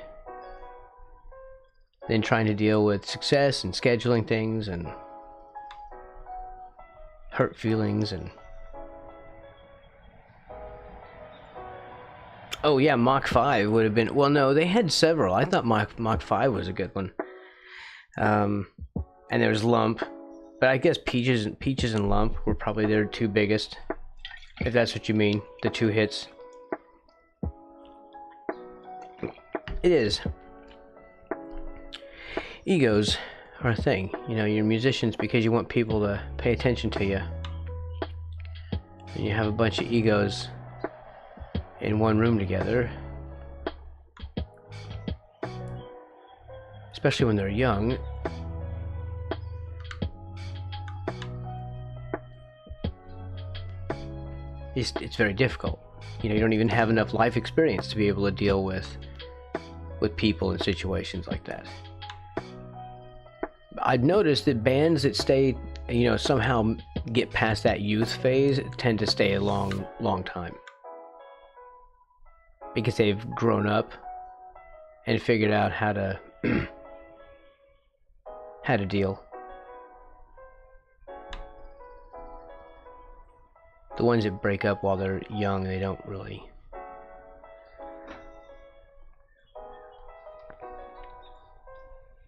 then trying to deal with success and scheduling things and hurt feelings. And oh yeah, Mach 5 would have been, well no, they had several. I thought Mach 5 was a good one. And there was Lump, but I guess Peaches and Lump were probably their two biggest, if that's what you mean, the two hits. It is. Egos are a thing. You know, you're musicians because you want people to pay attention to you. And you have a bunch of egos in one room together. Especially when they're young. It's very difficult. You know, you don't even have enough life experience to be able to deal with people in situations like that. I've noticed that bands that stay, you know, somehow get past that youth phase tend to stay a long time. Because they've grown up and figured out how to how to deal. The ones that break up while they're young, they don't really.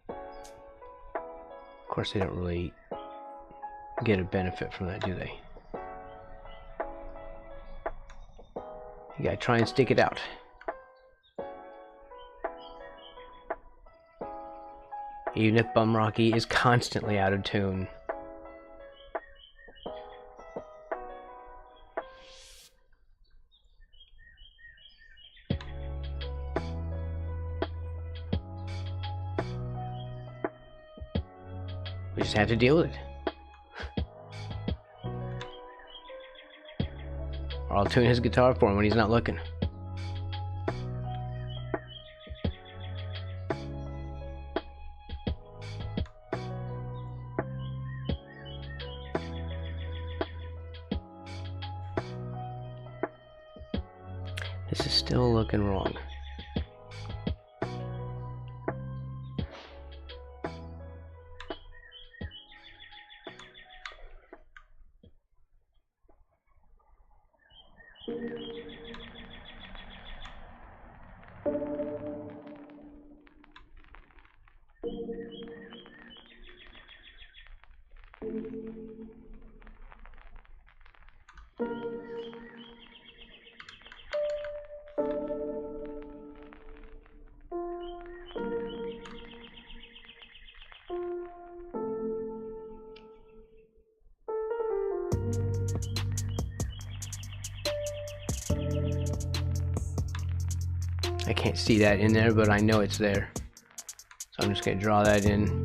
Of course, they don't really get a benefit from that, do they? You gotta try and stick it out. Even if Bum Rocky is constantly out of tune. We just have to deal with it. Or I'll tune his guitar for him when he's not looking. This is still looking wrong. I can't see that in there, but I know it's there. So I'm just going to draw that in.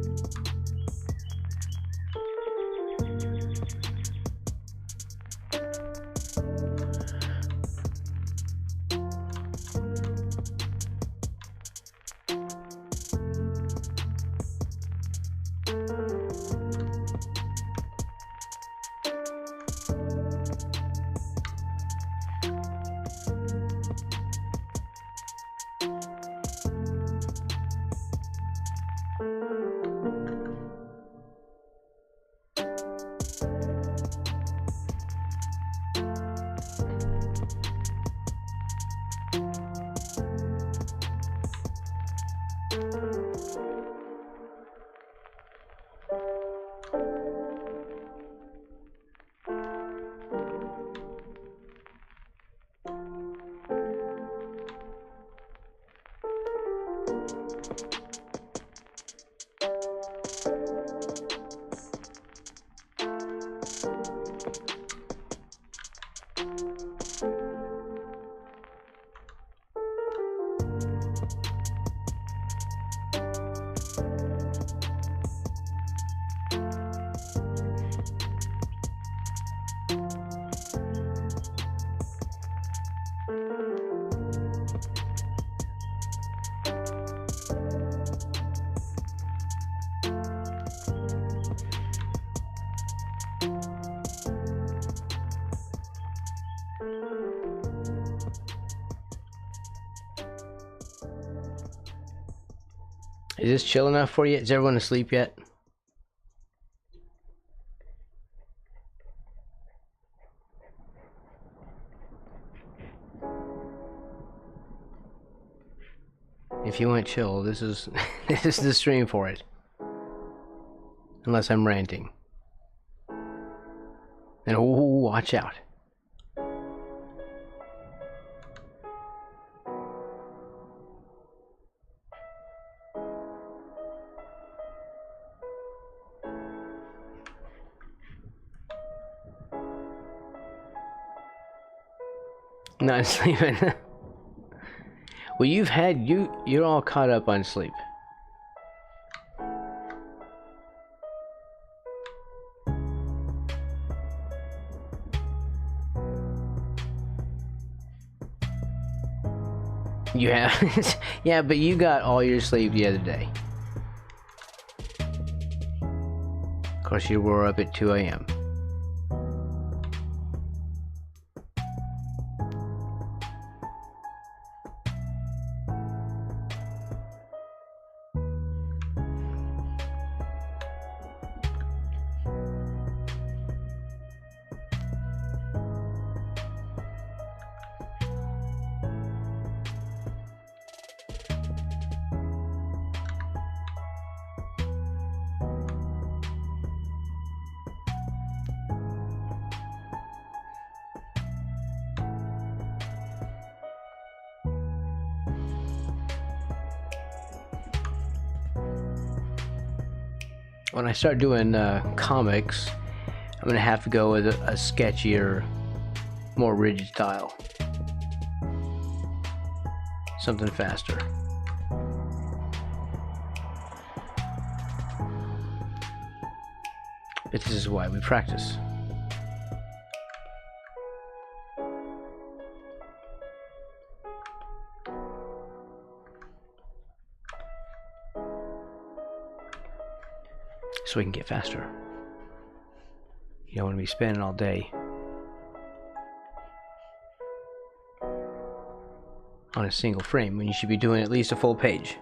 Is this chill enough for you? Is everyone asleep yet? If you want chill, this is this is the stream for it. Unless I'm ranting. And oh, watch out. Not sleeping. Well, you're all caught up on sleep. You have, yeah, but you got all your sleep the other day. Of course, you were up at 2 a.m. when I start doing comics, I'm gonna have to go with a sketchier, more rigid style. Something faster. But this is why we practice. So we can get faster. You don't want to be spending all day on a single frame when you should be doing at least a full page.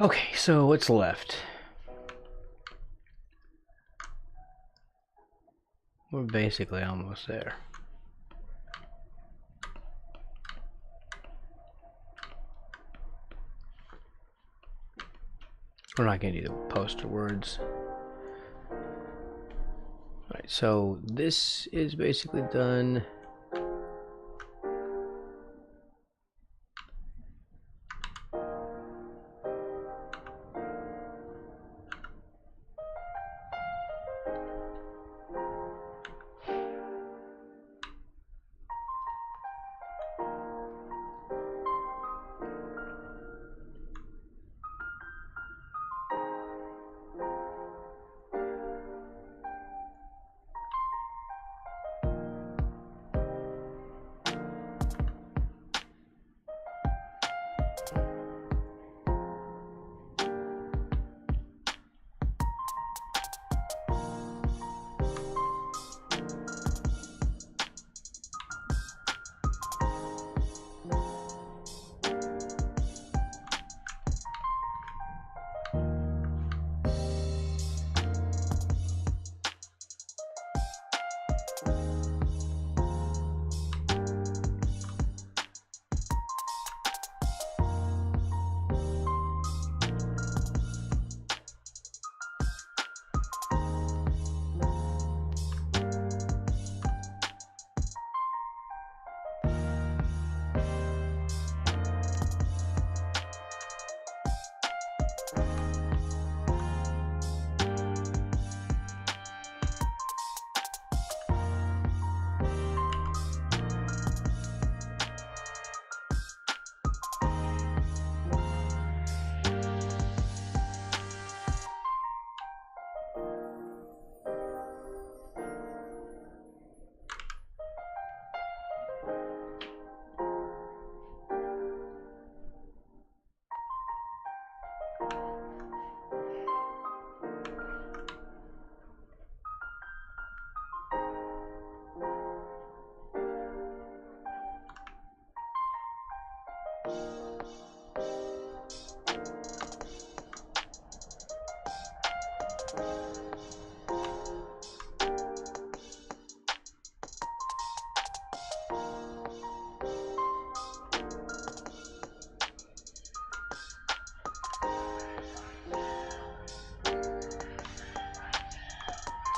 Okay, so what's left? We're basically almost there. We're not going to do the poster words. Alright, so this is basically done.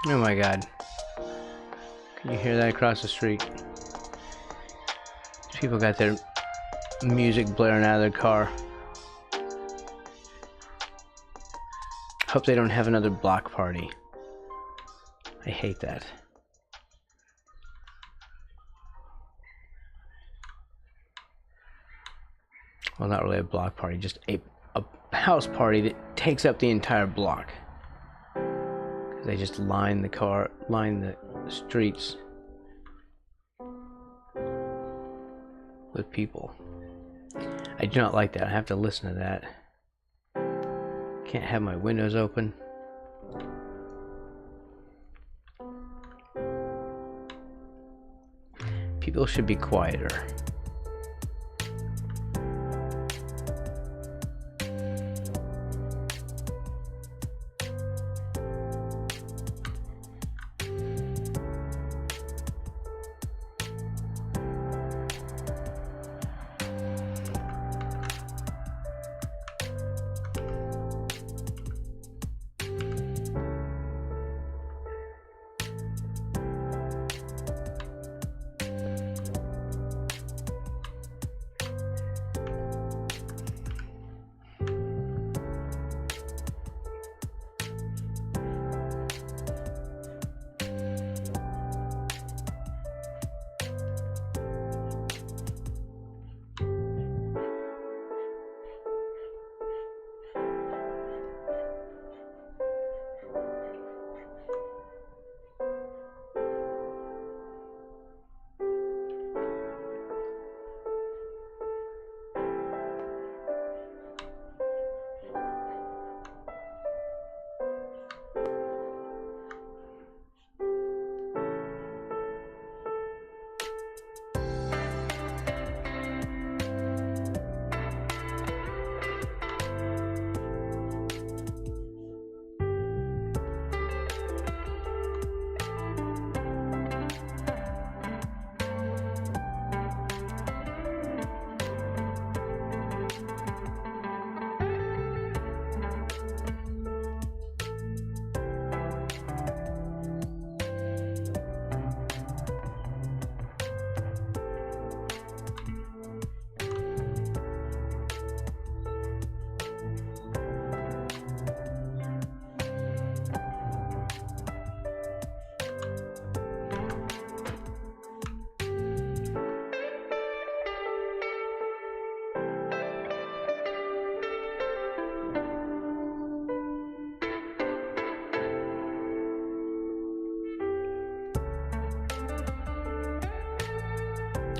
Oh my god. Can you hear that across the street? People got their music blaring out of their car. Hope they don't have another block party. I hate that. Well, not really a block party, just a house party that takes up the entire block. They just line the streets with people. I do not like that. I have to listen to that. Can't have my windows open. People should be quieter.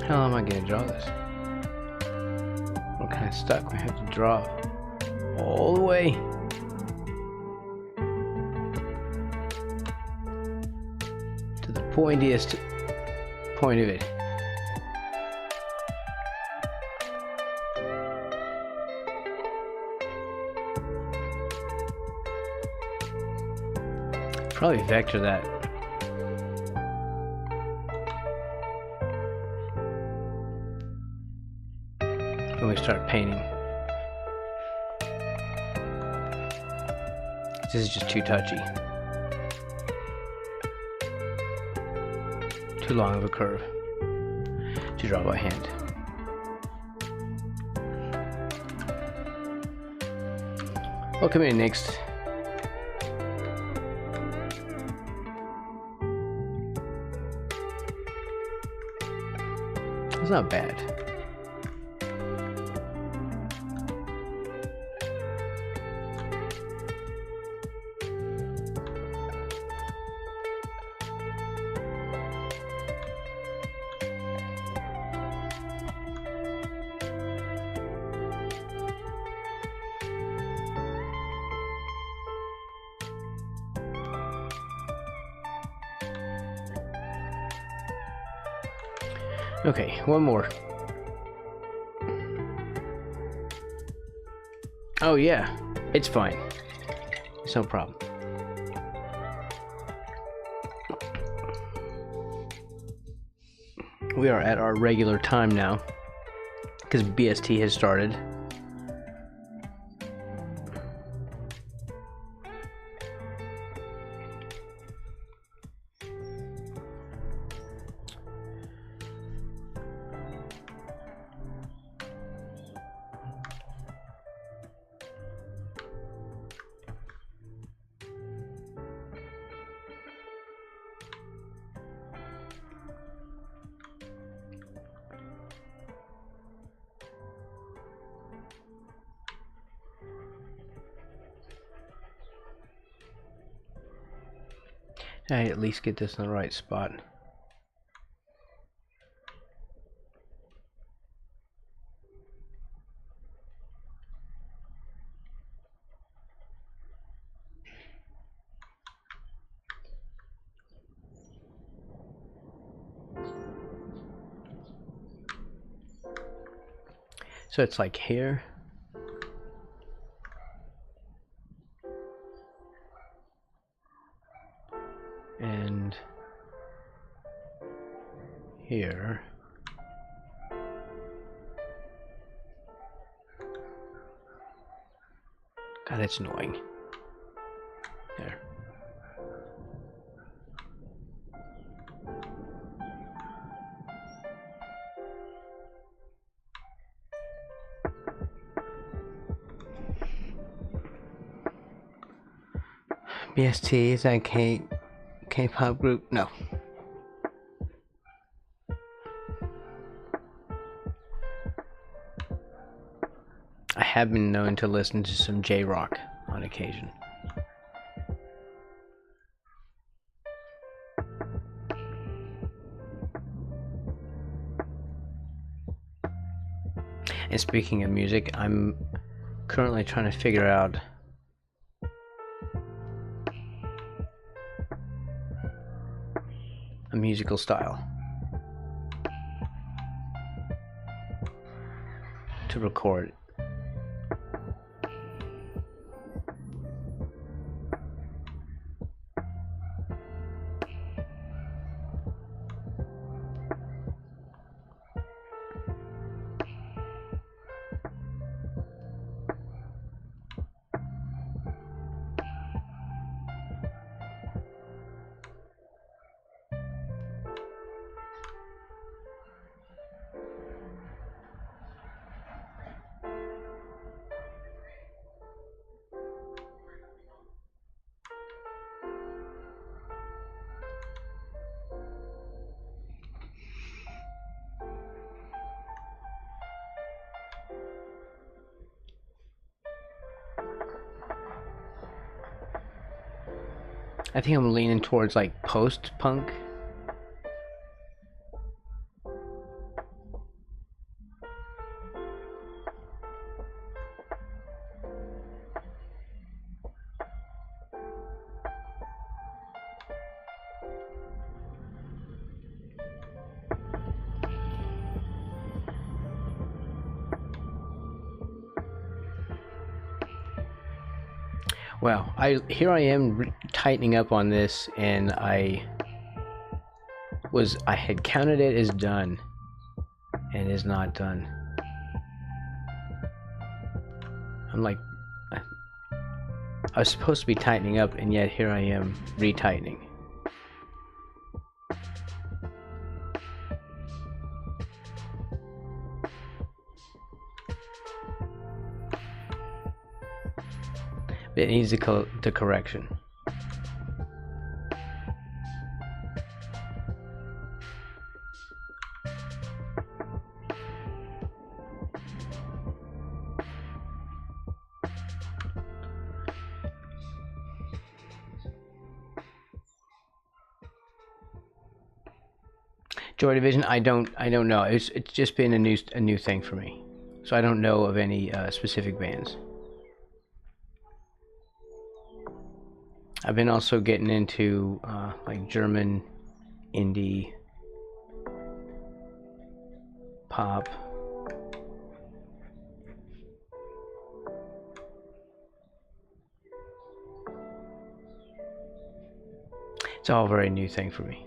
How am I gonna draw this? We're kind of stuck. We have to draw all the way. To the pointiest point of it. Probably vector that. When we start painting. This is just too touchy. Too long of a curve to draw by hand. What coming in next? It's not bad. Okay, one more. Oh yeah, it's fine. It's no problem. We are at our regular time now because BST has started. I at least get this in the right spot. So it's like here. And here. God, that's annoying. There. BST, is that K-pop group? No. I have been known to listen to some J-rock on occasion. And speaking of music, I'm currently trying to figure out a musical style to record. I think I'm leaning towards like post-punk. Well, here I am tightening up on this, and I had counted it as done, and it is not done. I'm like, I was supposed to be tightening up, and yet here I am retightening. It needs the correction. Joy Division, I don't know. It's just been a new thing for me, so I don't know of any specific bands. I've been also getting into like German indie pop. It's all a very new thing for me.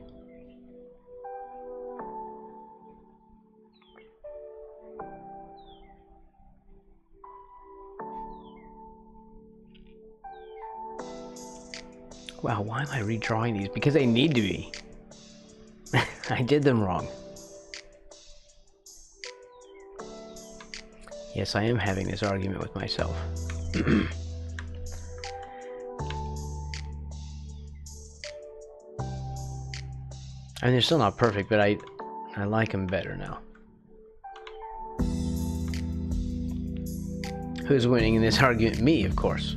Wow, why am I redrawing these? Because they need to be. I did them wrong. Yes, I am having this argument with myself. I mean, they're still not perfect, but I like them better now. Who's winning in this argument? Me, of course.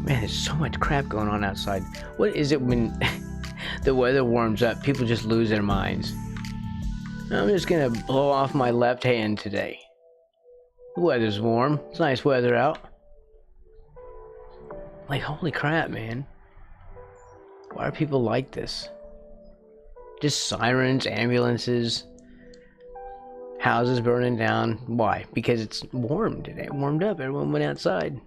Man, there's so much crap going on outside. What is it when the weather warms up? People just lose their minds. I'm just gonna blow off my left hand today. The weather's warm. It's nice weather out. Like, holy crap, man. Why are people like this? Just sirens, ambulances, houses burning down. Why? Because it's warm today. It warmed up. Everyone went outside.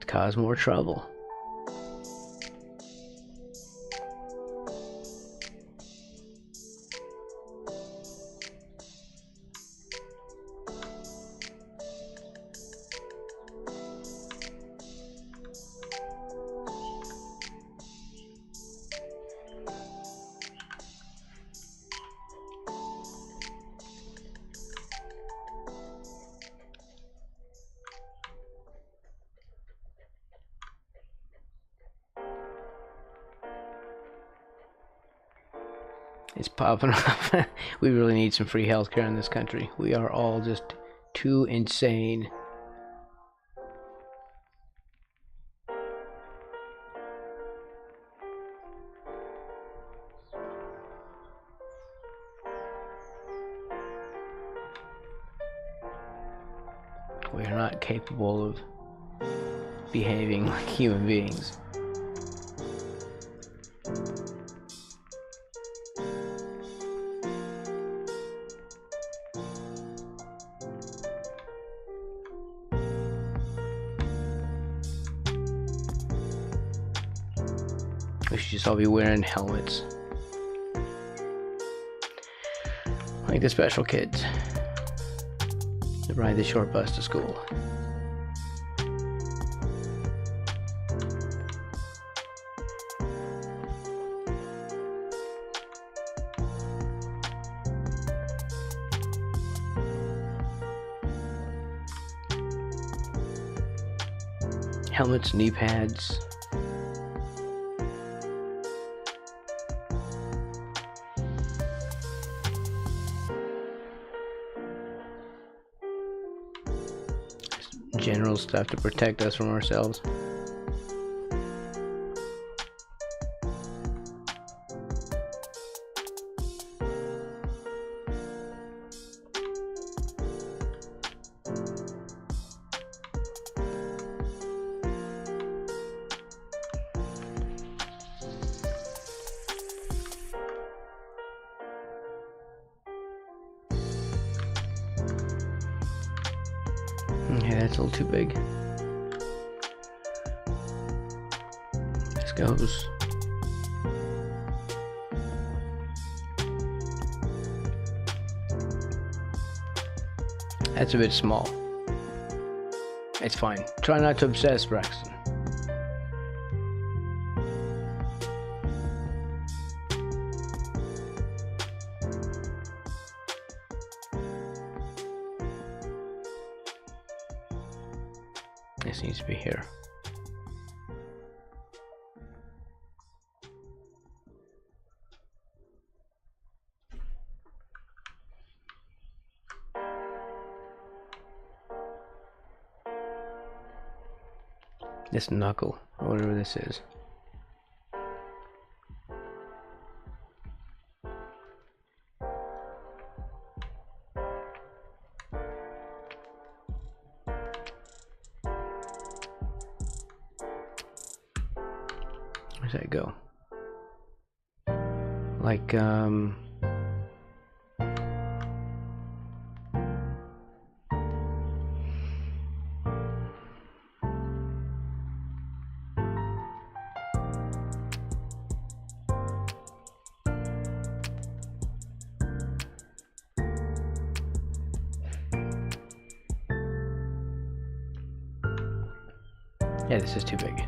Cause more trouble. It's popping off. We really need some free healthcare in this country. We are all just too insane. We are not capable of behaving like human beings. We should just all be wearing helmets. Like the special kids that ride the short bus to school. Helmets, knee pads. General stuff to protect us from ourselves. Yeah, that's a little too big. This goes. That's a bit small. It's fine. Try not to obsess, Braxton. This needs to be here. This knuckle, or whatever this is. Where's that go? Like, yeah, this is too big.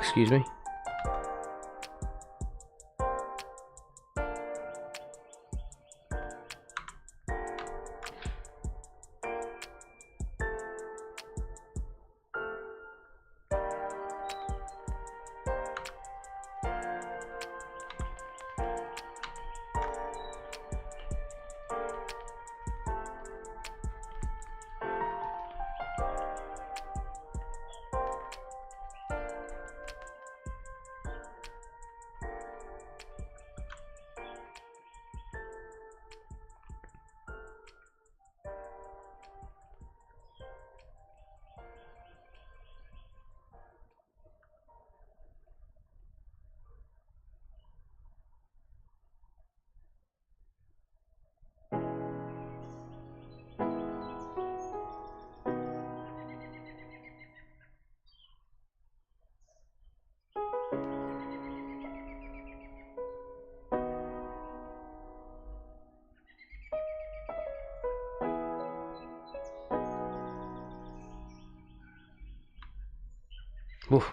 Excuse me? Oof.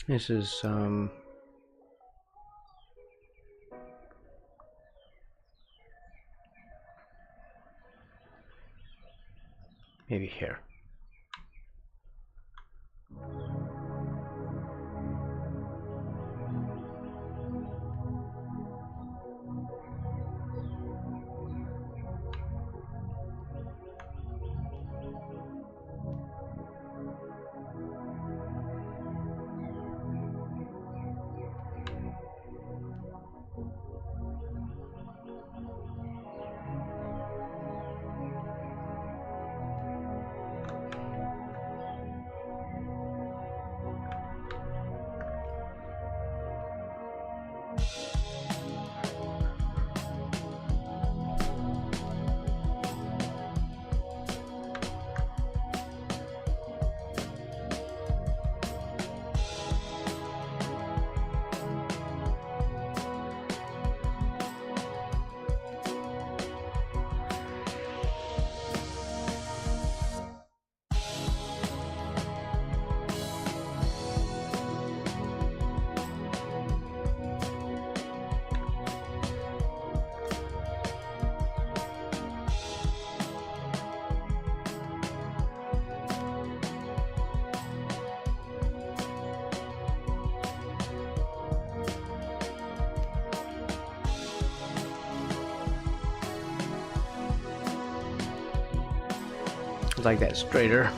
This is maybe here. Like that straighter.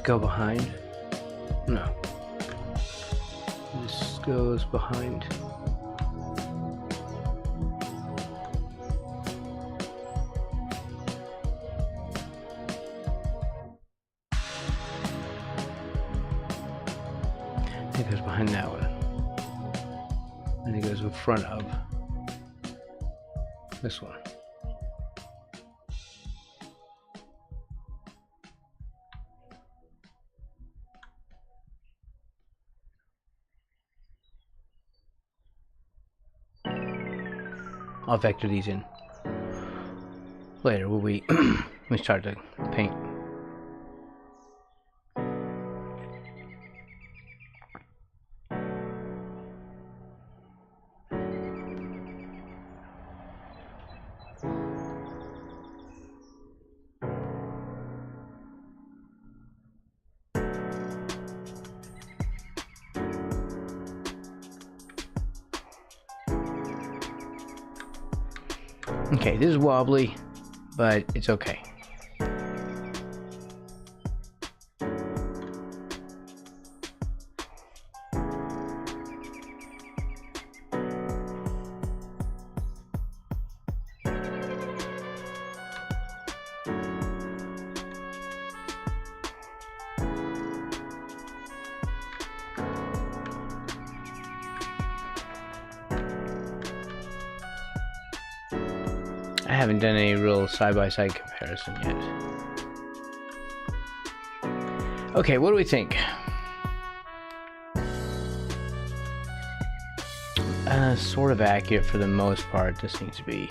Go behind? No. This goes behind. It goes behind that one. And it goes in front of this one. I'll vector these in later when we start to paint. Okay, this is wobbly, but it's okay. I haven't done any real side-by-side comparison yet. Okay, what do we think? Sort of accurate for the most part. This seems to be.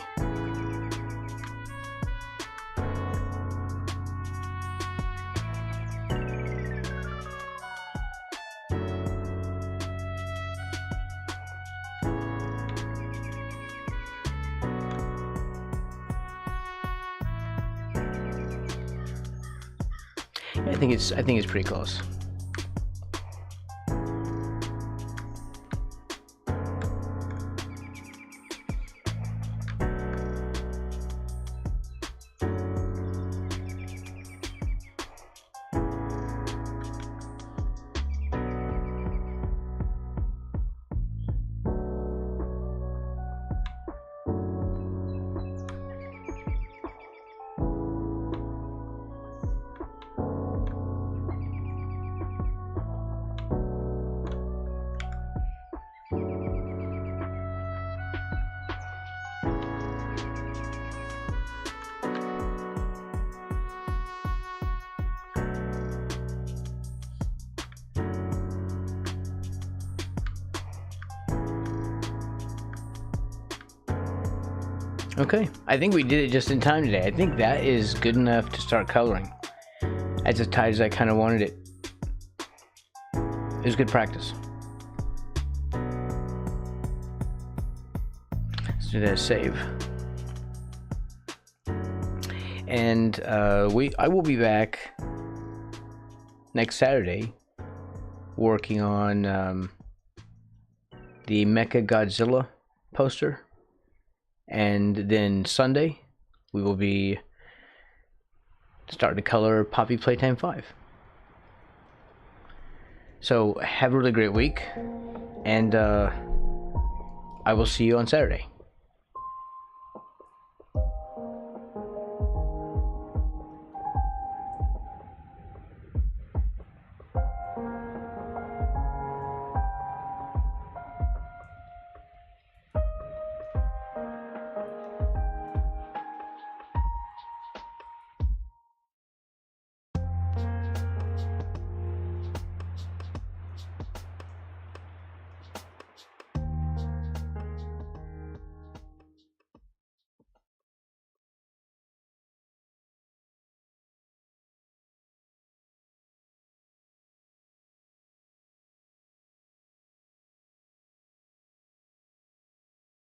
I think it's pretty close. Okay, I think we did it just in time today. I think that is good enough to start coloring. As tight as I kind of wanted it. It was good practice. Let's do that save. And I will be back next Saturday working on the Mecha Godzilla poster. And then Sunday, we will be starting to color Poppy Playtime 5. So have a really great week, and I will see you on Saturday.